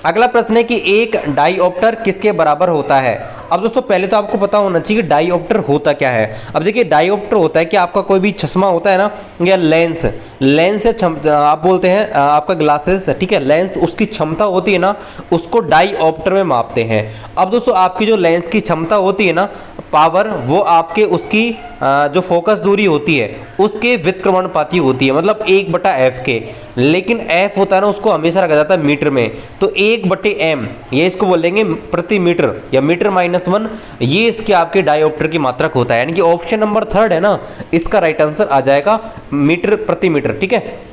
अगला प्रश्न है कि एक डाइऑप्टर किसके बराबर होता है। अब दोस्तों पहले तो आपको पता होना चाहिए कि डायोप्टर होता क्या है। अब देखिए डायोप्टर होता है कि आपका कोई भी चश्मा होता है ना, या लेंस, लेंस आप बोलते हैं आपका ग्लासेस, ठीक है, लेंस उसकी क्षमता होती है ना, उसको डायोप्टर में मापते हैं। अब दोस्तों आपकी जो लेंस की क्षमता होती है ना, पावर, वो आपके उसकी जो फोकस दूरी होती है उसके व्युत्क्रमणपाती होती है, मतलब 1/f के। लेकिन f होता है ना, उसको हमेशा रखा जाता है मीटर में, तो 1/m, ये इसको बोलेंगे प्रति मीटर या मीटर -1, ये इसके आपके डायोप्टर की मात्रक होता है। यानी कि ऑप्शन नंबर 3 है ना, इसका राइट आंसर आ जाएगा मीटर प्रति मीटर। ठीक है,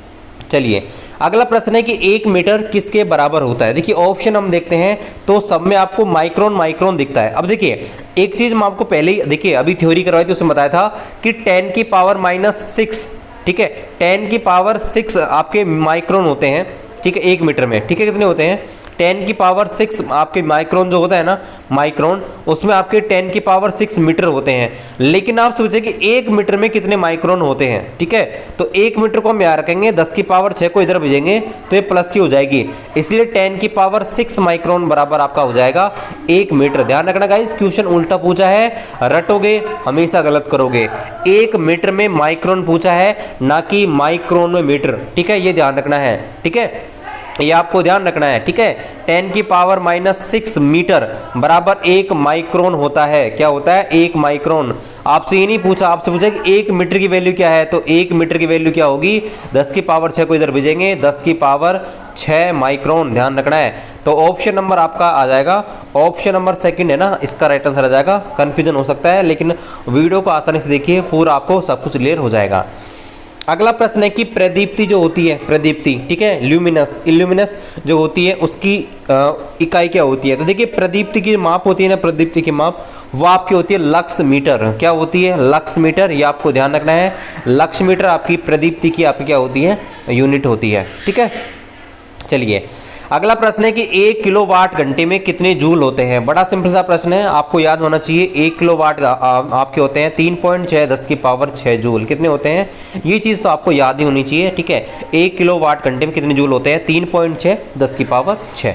चलिए अगला प्रश्न है कि 1 मीटर किसके बराबर होता है। देखिए ऑप्शन हम देखते हैं तो सब में आपको माइक्रोन माइक्रोन दिखता है। अब देखिए एक चीज मैं आपको पहले ही, देखिए अभी थ्योरी करवाई थी, उसमें बताया था कि 10 की पावर -6, ठीक है, 10 की पावर 6 आपके माइक्रोन होते हैं, ठीक है, 1 मीटर में। ठीक है, कितने होते हैं, 10 की पावर 6 आपके माइक्रोन जो होता है ना, माइक्रोन, उसमें आपके 10 की पावर 6 मीटर होते हैं। लेकिन आप सोचें कि 1 मीटर में कितने माइक्रोन होते हैं। ठीक है, तो 1 मीटर को हम यहाँ रखेंगे, 10 की पावर 6 को इधर भेजेंगे तो ये प्लस की हो जाएगी, इसलिए 10 की पावर 6 माइक्रोन बराबर आपका हो जाएगा 1 मीटर। ध्यान रखना गाइस, क्वेश्चन उल्टा पूछा है, रटोगे हमेशा गलत करोगे। 1 मीटर में माइक्रोन पूछा है, ना कि माइक्रोन में मीटर। ठीक है, ये ध्यान रखना है। ठीक है, ये आपको ध्यान रखना है। ठीक है, 10 की पावर -6 मीटर बराबर 1 माइक्रोन होता है। क्या होता है, 1 माइक्रोन। आपसे ये नहीं पूछा, आपसे पूछा कि 1 मीटर की वैल्यू क्या है, तो 1 मीटर की वैल्यू क्या होगी, 10 की पावर 6 को इधर भेजेंगे, 10 की पावर 6 माइक्रोन। ध्यान रखना है। तो ऑप्शन नंबर आपका आ जाएगा, ऑप्शन नंबर 2 है ना, इसका राइट आंसर आ जाएगा। कंफ्यूजन हो सकता है, लेकिन वीडियो को आसानी से देखिए, पूरा आपको सब कुछ क्लियर हो जाएगा। अगला प्रश्न है कि प्रदीप्ति जो होती है, प्रदीप्ति, ठीक है, ल्यूमिनस, इल्यूमिनस जो होती है उसकी इकाई क्या होती है। तो देखिए प्रदीप्ति की माप होती है ना, प्रदीप्ति की माप वो आपकी होती है लक्स मीटर। क्या होती है, लक्स मीटर, ये आपको ध्यान रखना है। लक्स मीटर आपकी प्रदीप्ति की आपकी क्या होती है, यूनिट होती है। ठीक है, चलिए अगला प्रश्न है कि 1 किलोवाट घंटे में कितने जूल होते हैं। बड़ा सिंपल सा प्रश्न है, आपको याद होना चाहिए। 1 किलोवाट आपके होते हैं 3.6 10 की पावर 6 जूल। कितने होते हैं, ये चीज़ तो आपको याद ही होनी चाहिए। ठीक है, 1 किलोवाट घंटे में कितने जूल होते हैं, 3.6 10 की पावर 6।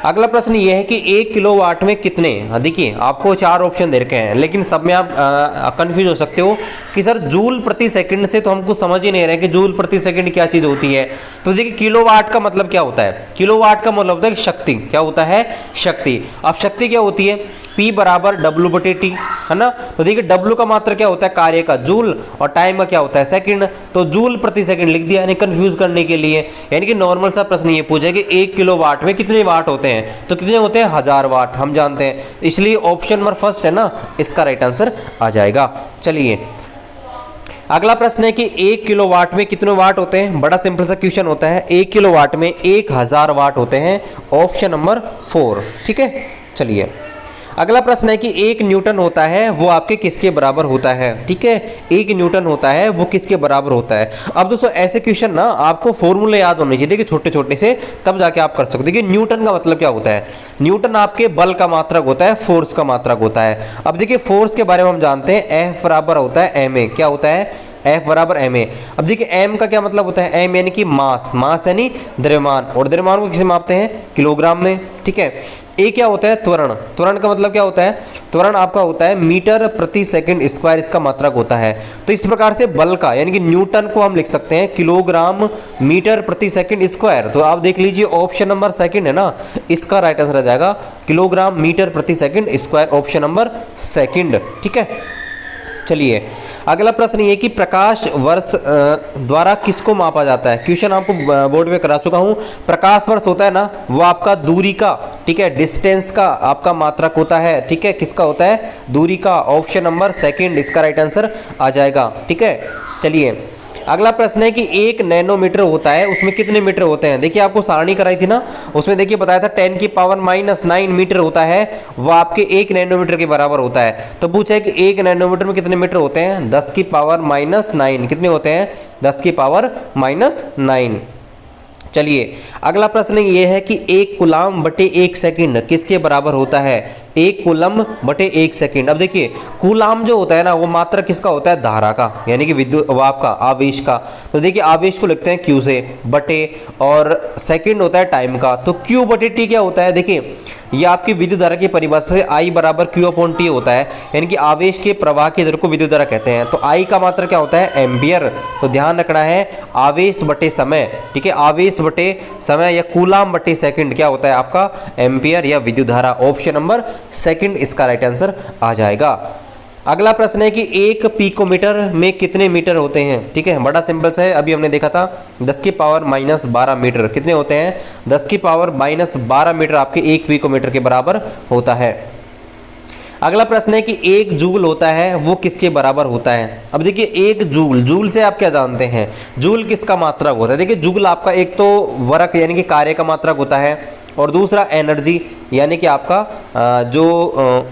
अगला प्रश्न ये है कि 1 किलोवाट में कितने, देखिए आपको 4 ऑप्शन दे रखे हैं, लेकिन सब में आप कंफ्यूज हो सकते हो कि सर जूल प्रति सेकंड से तो हमको समझ ही नहीं रहे कि जूल प्रति सेकंड क्या चीज़ होती है। तो देखिए किलोवाट का मतलब क्या होता है, किलोवाट का मतलब होता है शक्ति। क्या होता है, शक्ति। अब शक्ति क्या होती है, P बराबर W/T, है ना। तो देखिए W का मात्रा क्या होता है, कार्य का, जूल, और टाइम का क्या होता है, सेकंड। तो जूल प्रति सेकंड लिख दिया, यानी कंफ्यूज करने के लिए। यानी कि नॉर्मल सा प्रश्न ये पूछा कि 1 किलोवाट में कितने वाट होते हैं, तो कितने होते हैं, 1000 वाट, हम जानते हैं। इसलिए ऑप्शन नंबर 1 है ना, इसका राइट आंसर आ जाएगा। चलिए अगला प्रश्न है कि 1 किलोवाट में कितने वाट होते हैं। बड़ा सिंपल सा क्वेश्चन होता है, 1 किलोवाट में 1000 वाट होते हैं, ऑप्शन नंबर 4। ठीक है, चलिए अगला प्रश्न है कि 1 न्यूटन होता है वो आपके किसके बराबर होता है। ठीक है, 1 न्यूटन होता है वो किसके बराबर होता है। अब दोस्तों ऐसे क्वेश्चन ना आपको फॉर्मूले याद होने चाहिए, देखिए छोटे छोटे से, तब जाके आप कर सकते हो। देखिए न्यूटन का मतलब क्या होता है, न्यूटन आपके बल का मात्रक होता है, फोर्स का मात्रक होता है। अब देखिए फोर्स के बारे में हम जानते हैं, F बराबर होता है ma। क्या होता है, F बराबर ma। अब देखिए m का क्या मतलब होता है, m यानी कि मास, मास यानी द्रव्यमान, और द्रव्यमान को किसे मापते हैं, किलोग्राम में। ठीक है, a क्या होता है, त्वरण। त्वरण का मतलब क्या होता है, त्वरण आपका होता है मीटर प्रति सेकंड स्क्वायर, इसका मात्रक होता है। तो इस प्रकार से बल का, यानी कि न्यूटन को हम लिख सकते हैं किलोग्राम मीटर प्रति सेकंड स्क्वायर। तो आप देख लीजिए ऑप्शन नंबर 2 है ना, इसका राइट आंसर आ जाएगा किलोग्राम मीटर प्रति सेकंड स्क्वायर, ऑप्शन नंबर 2। ठीक है, चलिए अगला प्रश्न ये कि प्रकाश वर्ष द्वारा किसको मापा जाता है। क्वेश्चन आपको बोर्ड में करा चुका हूं। प्रकाश वर्ष होता है ना, वो आपका दूरी का, ठीक है, डिस्टेंस का आपका मात्रक होता है। ठीक है, किसका होता है, दूरी का, ऑप्शन नंबर 2, इसका राइट आंसर आ जाएगा। ठीक है, चलिए अगला प्रश्न है कि 1 नैनोमीटर होता है, उसमें कितने मीटर होते हैं। देखिए आपको सारणी कराई थी ना, उसमें देखिए बताया था 10 की पावर -9 मीटर होता है, वो आपके 1 नैनोमीटर के बराबर होता है। तो पूछा है कि 1 नैनोमीटर में कितने मीटर होते हैं, 10 की पावर -9। कितने होते हैं, 10 की पावर -9। चलिए अगला प्रश्न ये है कि 1 कूलाम बटे 1 सेकंड किसके बराबर होता है। 1 कूलम बटे 1 सेकंड। अब देखिए कूलाम जो होता है ना वो मात्रक किसका होता है, धारा का, यानी कि विद्युत आपका आवेश का। तो देखिए आवेश को लिखते हैं Q से बटे, और सेकंड होता है टाइम का, तो Q बटे T क्या होता है, देखिए ये आपकी विद्युत धारा की परिभाषा से I बराबर Q अपॉन T होता है, यानी कि आवेश के प्रवाह की दर को विद्युत धारा कहते हैं। तो I का मात्रा क्या होता है, एम्पियर। तो ध्यान रखना है आवेश बटे समय, ठीक है, आवेश बटे समय या कूलाम बटे सेकंड क्या होता है आपका, एम्पियर या विद्युत धारा। ऑप्शन नंबर सेकंड इसका राइट आंसर आ जाएगा। अगला प्रश्न है कि 1 पिकोमीटर में कितने मीटर होते हैं, ठीक है, बड़ा सिंपल सा है, अभी हमने देखा था 10 की पावर माइनस 12 मीटर कितने होते हैं, 10 की पावर माइनस 12 मीटर आपके 1 पिकोमीटर के बराबर होता है। अगला प्रश्न है कि 1 जूल होता है वो किसके बराबर होता है। अब देखिए 1 जूल, जूल से आप क्या जानते हैं, जूल किसका मात्रक होता है, देखिए जूल आपका एक तो वर्क यानी कि कार्य का मात्रक होता है, और दूसरा एनर्जी यानी कि आपका जो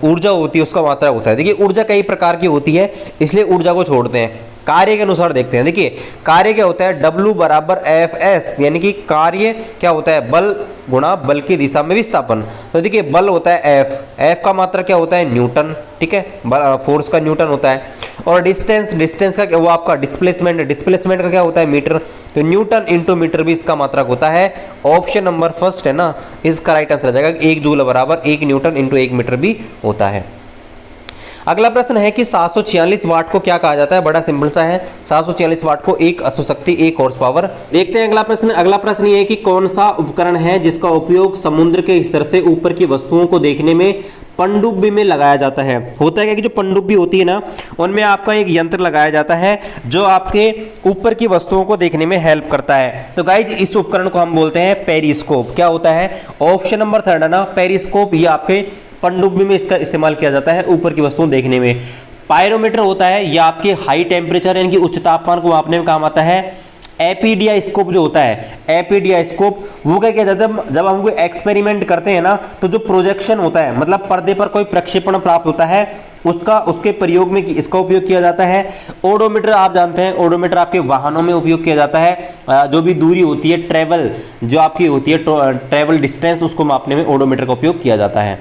ऊर्जा होती है उसका मात्रक होता है। देखिए ऊर्जा कई प्रकार की होती है, इसलिए ऊर्जा को छोड़ते हैं, कार्य के अनुसार देखते हैं। देखिए कार्य क्या होता है, W बराबर Fs, यानी कि कार्य क्या होता है, बल गुणा बल की दिशा में विस्थापन। तो देखिए बल होता है F का मात्रा क्या होता है, न्यूटन, ठीक है, फोर्स का न्यूटन होता है। और डिस्टेंस का वो आपका डिस्प्लेसमेंट का क्या होता है, मीटर। तो न्यूटन इंटू मीटर भी इसका मात्रक होता है। ऑप्शन नंबर फर्स्ट है ना, इसका राइट आंसर आ जाएगा 1 जूल बराबर 1 न्यूटन इंटू 1 मीटर भी होता है। अगला प्रश्न है कि 746 वाट को क्या कहा जाता है, बड़ा सिंपल सा है, 746 वाट को 1 अश्वशक्ति 1 हॉर्स पावर। देखते हैं अगला प्रश्न ये है कि कौन सा उपकरण है जिसका उपयोग समुद्र के स्तर से ऊपर की वस्तुओं को देखने में पनडुब्बी में लगाया जाता है। होता है क्या कि जो पनडुब्बी होती है ना, उनमें आपका एक यंत्र लगाया जाता है जो आपके ऊपर की वस्तुओं को देखने में हेल्प करता है। तो गाइज इस उपकरण को हम बोलते हैं पेरिस्कोप। क्या होता है, ऑप्शन नंबर थर्ड है ना, पेरिस्कोप। ये आपके पनडुब्बी में इसका इस्तेमाल किया जाता है ऊपर की वस्तुओं देखने में। पायरोमीटर होता है, यह आपके हाई टेम्परेचर यानी कि उच्च तापमान को मापने में काम आता है। एपीडिया स्कोप जो होता है, एपीडिया स्कोप वो क्या कहता है, जब हम कोई एक्सपेरिमेंट करते हैं ना, तो जो प्रोजेक्शन होता है, मतलब पर्दे पर कोई प्रक्षेपण प्राप्त होता है, उसके प्रयोग में इसका उपयोग किया जाता है। ओडोमीटर आप जानते हैं, ओडोमीटर आपके वाहनों में उपयोग किया जाता है। जो भी दूरी होती है, ट्रेवल जो आपकी होती है, ट्रेवल डिस्टेंस, उसको मापने में ओडोमीटर का उपयोग किया जाता है।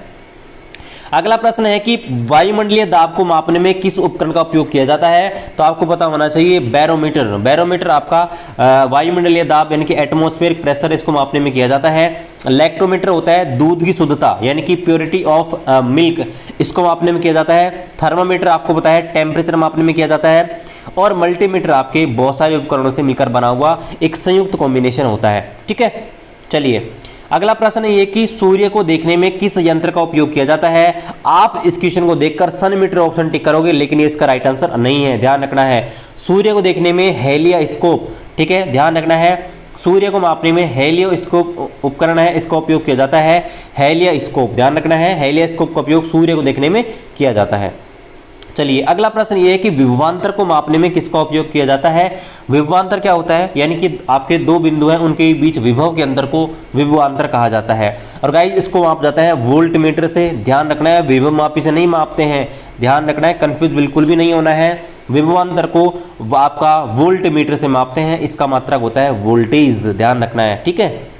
अगला प्रश्न है कि वायुमंडलीय दाब को मापने में किस उपकरण का उपयोग किया जाता है। तो आपको पता होना चाहिए बैरोमीटर। बैरोमीटर आपका वायुमंडलीय दाब यानी कि एटमॉस्फेरिक प्रेशर, इसको मापने में किया जाता है। लैक्टोमीटर होता है दूध की शुद्धता यानी कि प्योरिटी ऑफ मिल्क, इसको मापने में किया जाता है। थर्मामीटर आपको पता है टेम्परेचर मापने में किया जाता है। और मल्टीमीटर आपके बहुत सारे उपकरणों से मिलकर बना हुआ एक संयुक्त कॉम्बिनेशन होता है, ठीक है। चलिए अगला प्रश्न है ये कि सूर्य को देखने में किस यंत्र का उपयोग किया जाता है। आप इस क्वेश्चन को देखकर सन मीटर ऑप्शन टिक करोगे, लेकिन ये इसका राइट आंसर नहीं है, ध्यान रखना है। सूर्य को देखने में हेलियोस्कोप, ठीक है, ध्यान रखना है। सूर्य को मापने में हेलियोस्कोप उपकरण है, इसका उपयोग किया जाता है। हेलियोस्कोप ध्यान रखना है, हेलियोस्कोप का उपयोग सूर्य को देखने में किया जाता है। चलिए अगला प्रश्न ये है कि विभवांतर को मापने में किसका उपयोग किया जाता है। विभवांतर क्या होता है, यानी कि आपके दो बिंदु हैं, उनके बीच विभव के अंतर को विभवांतर कहा जाता है। और गाइस इसको मापा जाता है वोल्ट मीटर से, ध्यान रखना है, विभव मापी से नहीं मापते हैं, ध्यान रखना है, कंफ्यूज बिल्कुल भी नहीं होना है। विभवांतर को आपका वोल्ट मीटर से मापते हैं, इसका मात्रक होता है वोल्टेज, ध्यान रखना है, ठीक है।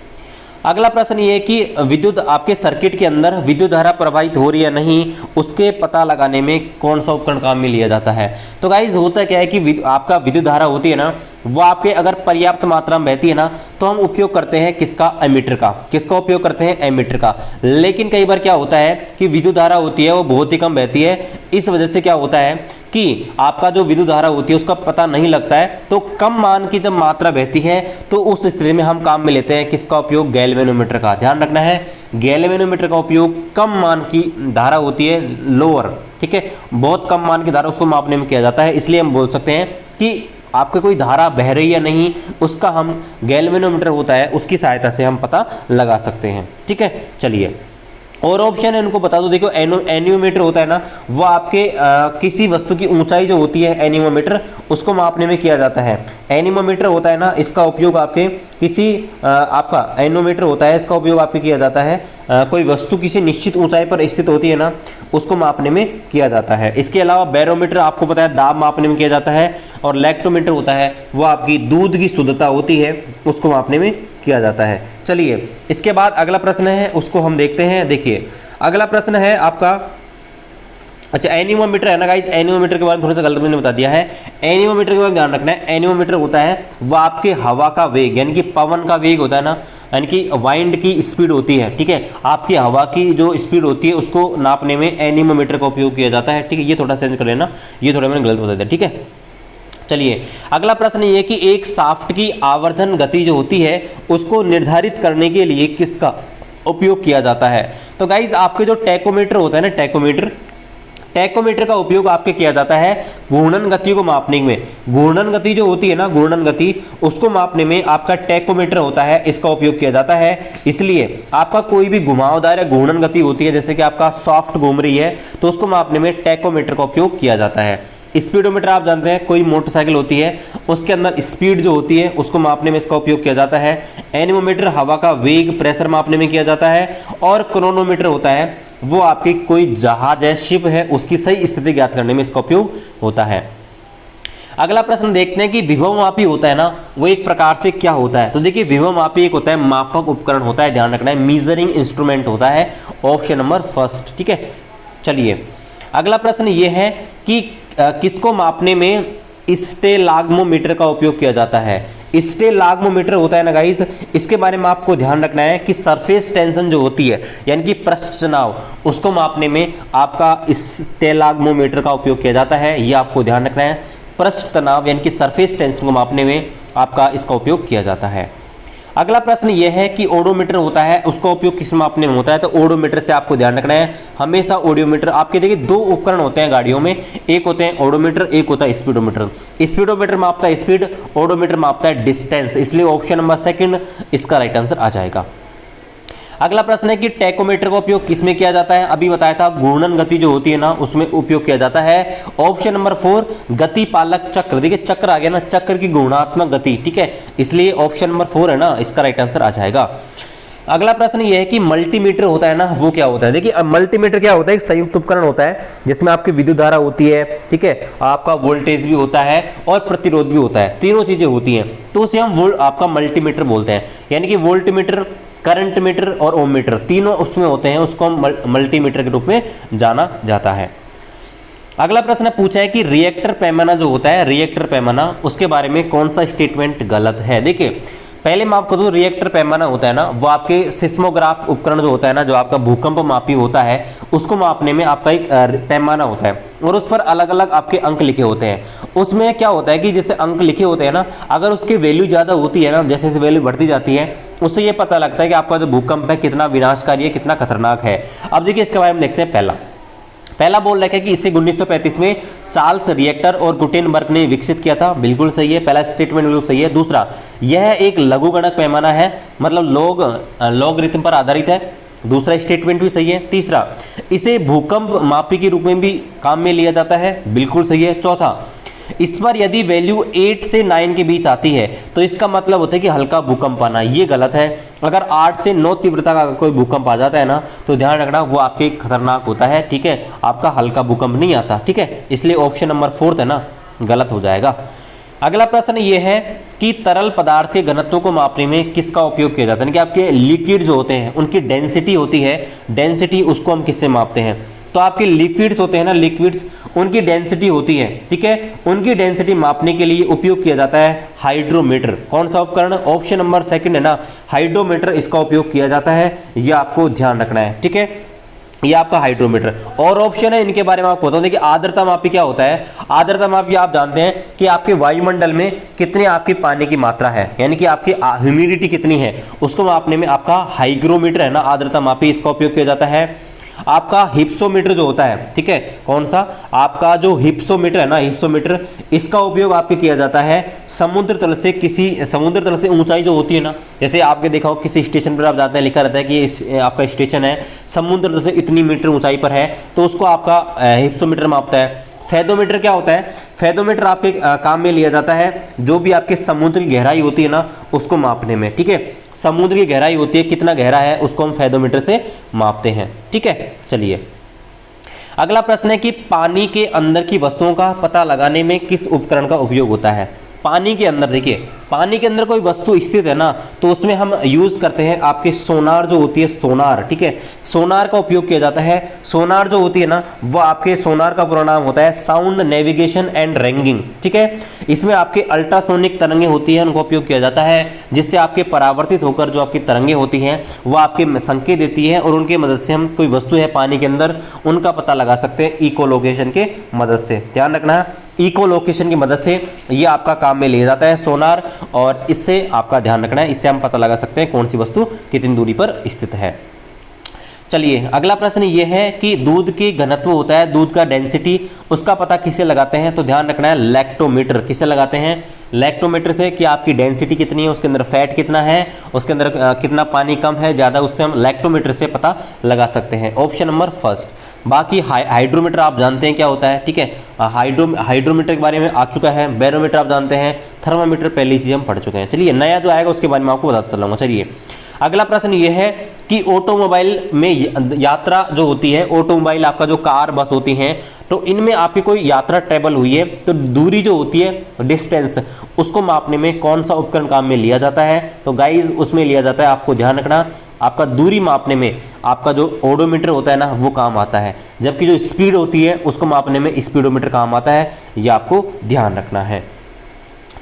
अगला प्रश्न ये है कि विद्युत आपके सर्किट के अंदर विद्युत धारा प्रवाहित हो रही है नहीं, उसके पता लगाने में कौन सा उपकरण काम में लिया जाता है। तो गाइज होता क्या है कि आपका विद्युत धारा होती है ना, वो आपके अगर पर्याप्त मात्रा में बहती है ना, तो हम उपयोग करते हैं किसका, एमीटर का। किसका उपयोग करते हैं, एमीटर का। लेकिन कई बार क्या होता है कि विद्युत धारा होती है वो बहुत ही कम बहती है, इस वजह से क्या होता है कि आपका जो विद्युत धारा होती है उसका पता नहीं लगता है। तो कम मान की जब मात्रा बहती है तो उस स्थिति में हम काम में लेते हैं किसका उपयोग, गैल्वेनोमीटर का। ध्यान रखना है, गैल्वेनोमीटर का उपयोग कम मान की धारा होती है, लोअर, ठीक है, बहुत कम मान की धारा, उसको मापने में किया जाता है। इसलिए हम बोल सकते हैं कि आपके कोई धारा बह रही या नहीं, उसका हम गैल्वेनोमीटर होता है उसकी सहायता से हम पता लगा सकते हैं, ठीक है। चलिए और ऑप्शन है उनको बता दो। देखो एनियोमीटर होता है ना, वो आपके किसी वस्तु की ऊंचाई जो होती है, एनिमोमीटर, उसको मापने में किया जाता है। एनिमोमीटर होता है ना, इसका उपयोग आपके किसी आपका एनिमोमीटर होता है, इसका उपयोग आपके किया जाता है कोई वस्तु किसी निश्चित ऊंचाई पर स्थित होती है ना, उसको मापने में किया जाता है। इसके अलावा बैरोमीटर आपको पता है दाब मापने में किया जाता है। और लैक्टोमीटर होता है वो आपकी दूध की शुद्धता होती है, उसको मापने में किया जाता है। चलिए इसके बाद अगला प्रश्न है उसको हम देखते हैं। देखिए अगला प्रश्न है आपका, अच्छा एनीमोमीटर है ना गाइस, एनीमोमीटर के बारे में थोड़ा सा गलत मैंने बता दिया है। एनीमोमीटर के बारे में ध्यान रखना है, एनीमोमीटर होता है वो आपके हवा का वेग यानी कि पवन का वेग होता है ना, यानी कि वाइंड की स्पीड होती है, ठीक है, आपकी हवा की जो स्पीड होती है उसको नापने में एनीमोमीटर का उपयोग किया जाता है, ठीक है। ये थोड़ा चेंज कर लेना, ये थोड़ा मैंने गलत बता दिया, ठीक है। चलिए अगला प्रश्न ये कि एक शाफ्ट की आवर्धन गति जो होती है उसको निर्धारित करने के लिए किसका उपयोग किया जाता है। तो गाइज आपके जो टैकोमीटर होता है ना, टैकोमीटर का उपयोग आपके किया जाता है घूर्णन गति को मापने में। घूर्णन गति जो होती है ना, घूर्णन गति, उसको मापने में आपका टैकोमीटर होता है, इसका उपयोग किया जाता है। इसलिए आपका कोई भी घुमावदार या घूर्णन गति होती है, जैसे कि आपका सॉफ्ट घूम रही है, तो उसको मापने में टैकोमीटर का उपयोग किया जाता है। स्पीडोमीटर आप जानते हैं, कोई मोटरसाइकिल होती है उसके अंदर स्पीड जो होती है उसको मापने में इसका उपयोग किया जाता है। एनीमोमीटर हवा का वेग, प्रेशर मापने में किया जाता है। और क्रोनोमीटर होता है वो आपकी कोई जहाज है, शिप है, उसकी सही स्थिति ज्ञात करने में इसका उपयोग होता है। अगला प्रश्न देखते हैं कि विभवमापी होता है ना, वो एक प्रकार से क्या होता है। तो देखिए विभवमापी एक होता है मापक उपकरण होता है, ध्यान रखना है, मीजरिंग इंस्ट्रूमेंट होता है, ऑप्शन नंबर फर्स्ट, ठीक है। चलिए अगला प्रश्न ये है कि किसको मापने में स्टेलाग्मोमीटर का उपयोग किया जाता है। स्टेलाग्मोमीटर होता है ना गाइस, इसके बारे में आपको ध्यान रखना है कि सरफेस टेंशन जो होती है यानी कि पृष्ठ तनाव, उसको मापने में आपका स्टेलाग्मोमीटर का उपयोग किया जाता है। ये आपको ध्यान रखना है, पृष्ठ तनाव यानी कि सरफेस टेंशन को मापने में आपका इसका उपयोग किया जाता है। अगला प्रश्न यह है कि ओडोमीटर होता है, उसका उपयोग किस मापने में होता है। तो ओडोमीटर से आपको ध्यान रखना है, हमेशा ओडोमीटर आपके देखिए दो उपकरण होते हैं गाड़ियों में, एक होते हैं ओडोमीटर, एक होता है स्पीडोमीटर। स्पीडोमीटर मापता है स्पीड, ओडोमीटर मापता है डिस्टेंस, इसलिए ऑप्शन नंबर सेकंड इसका राइट आंसर आ जाएगा। अगला प्रश्न है कि टैकोमीटर का उपयोग किसमें किया जाता है। अभी बताया था घूर्णन गति जो होती है ना उसमें उपयोग किया जाता है, ऑप्शन नंबर 4 गति पालक चक्र। देखिए चक्र आ गया ना, चक्र की घूर्णात्मक गति, ठीक है, इसलिए ऑप्शन नंबर 4 है ना, इसका राइट आंसर आ जाएगा। अगला प्रश्न यह है कि मल्टीमीटर होता है ना, वो क्या होता है। देखिए मल्टीमीटर क्या होता है, एक संयुक्त उपकरण होता है जिसमें आपकी विद्युत धारा होती है, ठीक है, आपका वोल्टेज भी होता है और प्रतिरोध भी होता है, तीनों चीजें होती हैं, तो उसे हम आपका मल्टीमीटर बोलते हैं। यानी कि वोल्टमीटर, करंट मीटर और ओम मीटर तीनों उसमें होते हैं, उसको हम मल्टीमीटर के रूप में जाना जाता है। अगला प्रश्न पूछा है कि रिएक्टर पैमाना जो होता है, रिएक्टर पैमाना, उसके बारे में कौन सा स्टेटमेंट गलत है। देखिए पहले मैं आपको दूं, रिएक्टर पैमाना होता है ना वो आपके सिस्मोग्राफ उपकरण जो होता है ना, जो आपका भूकंप मापी होता है, उसको मापने में आपका एक पैमाना होता है और उस पर अलग अलग आपके अंक लिखे होते हैं। उसमें क्या होता है कि जैसे अंक लिखे होते हैं ना, अगर उसकी वैल्यू ज़्यादा होती है ना, जैसे जैसे वैल्यू बढ़ती जाती है, उससे ये पता लगता है कि आपका जो भूकंप है कितना विनाशकारी है, कितना खतरनाक है। अब देखिए इसके बारे में देखते हैं। पहला बोल रखा है कि इसे 1935 में चार्ल्स रिएक्टर और गुटेनबर्ग ने विकसित किया था, बिल्कुल सही है, पहला स्टेटमेंट बिल्कुल सही है। दूसरा, यह एक लघुगणक पैमाना है, मतलब लॉगरिथम पर आधारित है, दूसरा स्टेटमेंट भी सही है। तीसरा, इसे भूकंप मापी के रूप में भी काम में लिया जाता है, बिल्कुल सही है। चौथा, इस पर यदि वैल्यू 8 से 9 के बीच आती है तो इसका मतलब होता है कि हल्का भूकंप आना, ये गलत है। अगर 8 से 9 तीव्रता का कोई भूकंप आ जाता है ना, तो ध्यान रखना वो आपके खतरनाक होता है, ठीक है, आपका हल्का भूकंप नहीं आता, ठीक है, इसलिए ऑप्शन नंबर 4 है ना, गलत हो जाएगा। अगला प्रश्न ये है कि तरल पदार्थ के घनत्व को मापने में किसका उपयोग किया जाता है, कि आपके लिक्विड जो होते हैं उनकी डेंसिटी होती है, डेंसिटी उसको हम किससे मापते हैं। तो आपके लिक्विड्स होते हैं ना, लिक्विड्स, उनकी डेंसिटी होती है, ठीक है, उनकी डेंसिटी मापने के लिए उपयोग किया जाता है हाइड्रोमीटर। कौन सा उपकरण, ऑप्शन नंबर सेकंड है ना, हाइड्रोमीटर, इसका उपयोग किया जाता है, ये आपको ध्यान रखना है, ठीक है, ये आपका हाइड्रोमीटर। और ऑप्शन है इनके बारे में आपको बताऊं। देखिए आर्द्रता मापी क्या होता है, आर्द्रता मापी आप जानते हैं कि आपके वायुमंडल में कितनी आपकी पानी की मात्रा है, यानी कि आपकी ह्यूमिडिटी कितनी है, उसको मापने में आपका हाइग्रोमीटर है ना, आर्द्रता मापी, इसका उपयोग किया जाता है। आपका हिप्सोमीटर जो होता है, ठीक है, कौन सा, आपका जो हिप्सोमीटर है ना, हिप्सोमीटर, इसका उपयोग आपके किया जाता है समुद्र तल से, किसी समुद्र तल से ऊंचाई जो होती है ना, जैसे आपके देखा हो किसी स्टेशन पर आप जाते हैं, लिखा रहता है कि ये आपका स्टेशन है समुद्र तल से इतनी मीटर ऊंचाई पर है, तो उसको आपका हिप्सोमीटर मापता है। फेदोमीटर क्या होता है, फेदोमीटर आपके काम में लिया जाता है जो भी आपके समुद्र की गहराई होती है ना उसको मापने में, ठीक है, समुद्र की गहराई होती है, कितना गहरा है उसको हम फेदोमीटर से मापते हैं, ठीक है। चलिए अगला प्रश्न है कि पानी के अंदर की वस्तुओं का पता लगाने में किस उपकरण का उपयोग होता है। पानी के अंदर, देखिए पानी के अंदर कोई वस्तु स्थित है ना, तो उसमें हम यूज करते हैं आपके सोनार जो होती है, सोनार, ठीक है, सोनार का उपयोग किया जाता है। सोनार जो होती है ना, वो आपके सोनार का पूरा नाम होता है साउंड नेविगेशन एंड रैंगिंग, ठीक है। इसमें आपके अल्ट्रासोनिक तरंगे होती है, उनका उपयोग किया जाता है, जिससे आपके परावर्तित होकर जो आपकी तरंगे होती हैं वो आपके संकेत देती है, और उनके मदद से हम कोई वस्तु है पानी के अंदर उनका पता लगा सकते हैं इकोलोकेशन के मदद से। ध्यान रखना, इकोलोकेशन की मदद से ये आपका काम में लिया जाता है सोनार, और इससे आपका ध्यान रखना है, इससे हम पता लगा सकते हैं कौन सी वस्तु कितनी दूरी पर स्थित है। चलिए अगला प्रश्न ये है कि दूध की घनत्व होता है, दूध का डेंसिटी, उसका पता किसे लगाते हैं? तो ध्यान रखना है लैक्टोमीटर। किसे लगाते हैं? लैक्टोमीटर से, कि आपकी डेंसिटी कितनी है, उसके अंदर फैट कितना है, उसके अंदर कितना पानी कम है ज़्यादा, उससे हम लैक्टोमीटर से पता लगा सकते हैं। Option number first. बाकी हाइड्रोमीटर आप जानते हैं क्या होता है, ठीक है, हाइड्रोमीटर के बारे में आ चुका है। बैरोमीटर आप जानते हैं, थर्मामीटर पहली चीज़ हम पढ़ चुके हैं। चलिए नया जो आएगा उसके बारे में आपको बताता चलूँगा। चलिए अगला प्रश्न ये है कि ऑटोमोबाइल में यात्रा जो होती है, ऑटोमोबाइल आपका जो कार बस होती हैं, तो इनमें आपकी कोई यात्रा ट्रेवल हुई है, तो दूरी जो होती है डिस्टेंस, उसको मापने में कौन सा उपकरण काम में लिया जाता है? तो गाइज उसमें लिया जाता है, आपको ध्यान रखना, आपका दूरी मापने में आपका जो ओडोमीटर होता है ना वो काम आता है, जबकि जो स्पीड होती है उसको मापने में स्पीडोमीटर काम आता है, ये आपको ध्यान रखना है।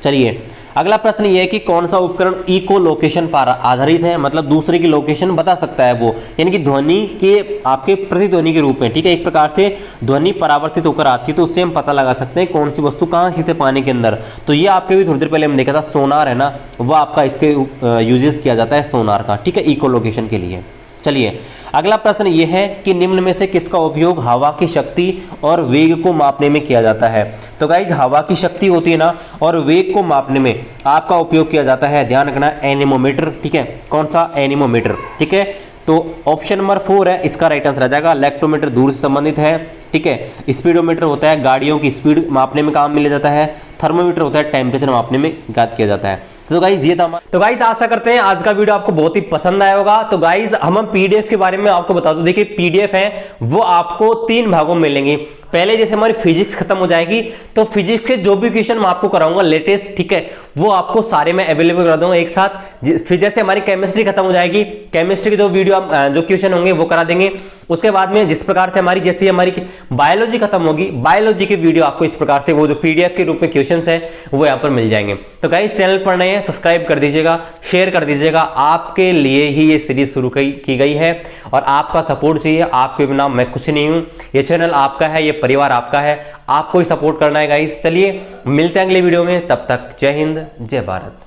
चलिए अगला प्रश्न ये है कि कौन सा उपकरण इको लोकेशन पर आधारित है, मतलब दूसरे की लोकेशन बता सकता है वो, यानी कि ध्वनि के आपके प्रतिध्वनि के रूप में, ठीक है, एक प्रकार से ध्वनि परावर्तित होकर आती है, तो उससे हम पता लगा सकते हैं कौन सी वस्तु कहाँ स्थित है पानी के अंदर। तो ये आपके भी थोड़ी देर पहले हम देखा था, सोनार है ना, वह आपका इसके यूजेस किया जाता है सोनार का, ठीक है, इको लोकेशन के लिए। चलिए अगला प्रश्न यह है कि निम्न में से किसका उपयोग हवा की शक्ति और वेग को मापने में किया जाता है? तो गाइज हवा की शक्ति होती है ना, और वेग को मापने में आपका उपयोग किया जाता है, ध्यान रखना, एनीमोमीटर, ठीक है। कौन सा? एनीमोमीटर, ठीक है। तो ऑप्शन नंबर 4 है इसका राइट आंसर आ जाएगा। लैक्टोमीटर दूर से संबंधित है, ठीक है। स्पीडोमीटर होता है गाड़ियों की स्पीड मापने में काम में लिया जाता है। थर्मोमीटर होता है टेम्परेचर मापने में याद किया जाता है। तो गाइज ये था। तो गाइज आशा करते हैं आज का वीडियो आपको बहुत ही पसंद आया होगा। तो गाइज हम पीडीएफ के बारे में आपको बता दो, देखिए पीडीएफ है वो आपको 3 भागों में मिलेंगी। पहले जैसे हमारी फिजिक्स खत्म हो जाएगी तो फिजिक्स के जो भी क्वेश्चन मैं आपको कराऊंगा लेटेस्ट, ठीक है, वो आपको सारे मैं अवेलेबल करा दूंगा एक साथ। फिर जैसे हमारी केमिस्ट्री खत्म हो जाएगी, केमिस्ट्री के जो वीडियो जो क्वेश्चन होंगे वो करा देंगे। उसके बाद में जिस प्रकार से हमारी बायोलॉजी खत्म होगी, बायोलॉजी की वीडियो आपको इस प्रकार से वो जो पीडीएफ के रूप में क्वेश्चन है वो यहाँ पर मिल जाएंगे। तो गाइस चैनल पर नए हैं सब्सक्राइब कर दीजिएगा, शेयर कर दीजिएगा, आपके लिए ही ये सीरीज शुरू की गई है और आपका सपोर्ट चाहिए। आपके बिना मैं कुछ नहीं हूं, ये चैनल आपका है, ये परिवार आपका है, आपको ही सपोर्ट करना है गाइस। चलिए मिलते हैं अगले वीडियो में, तब तक जय हिंद जय भारत।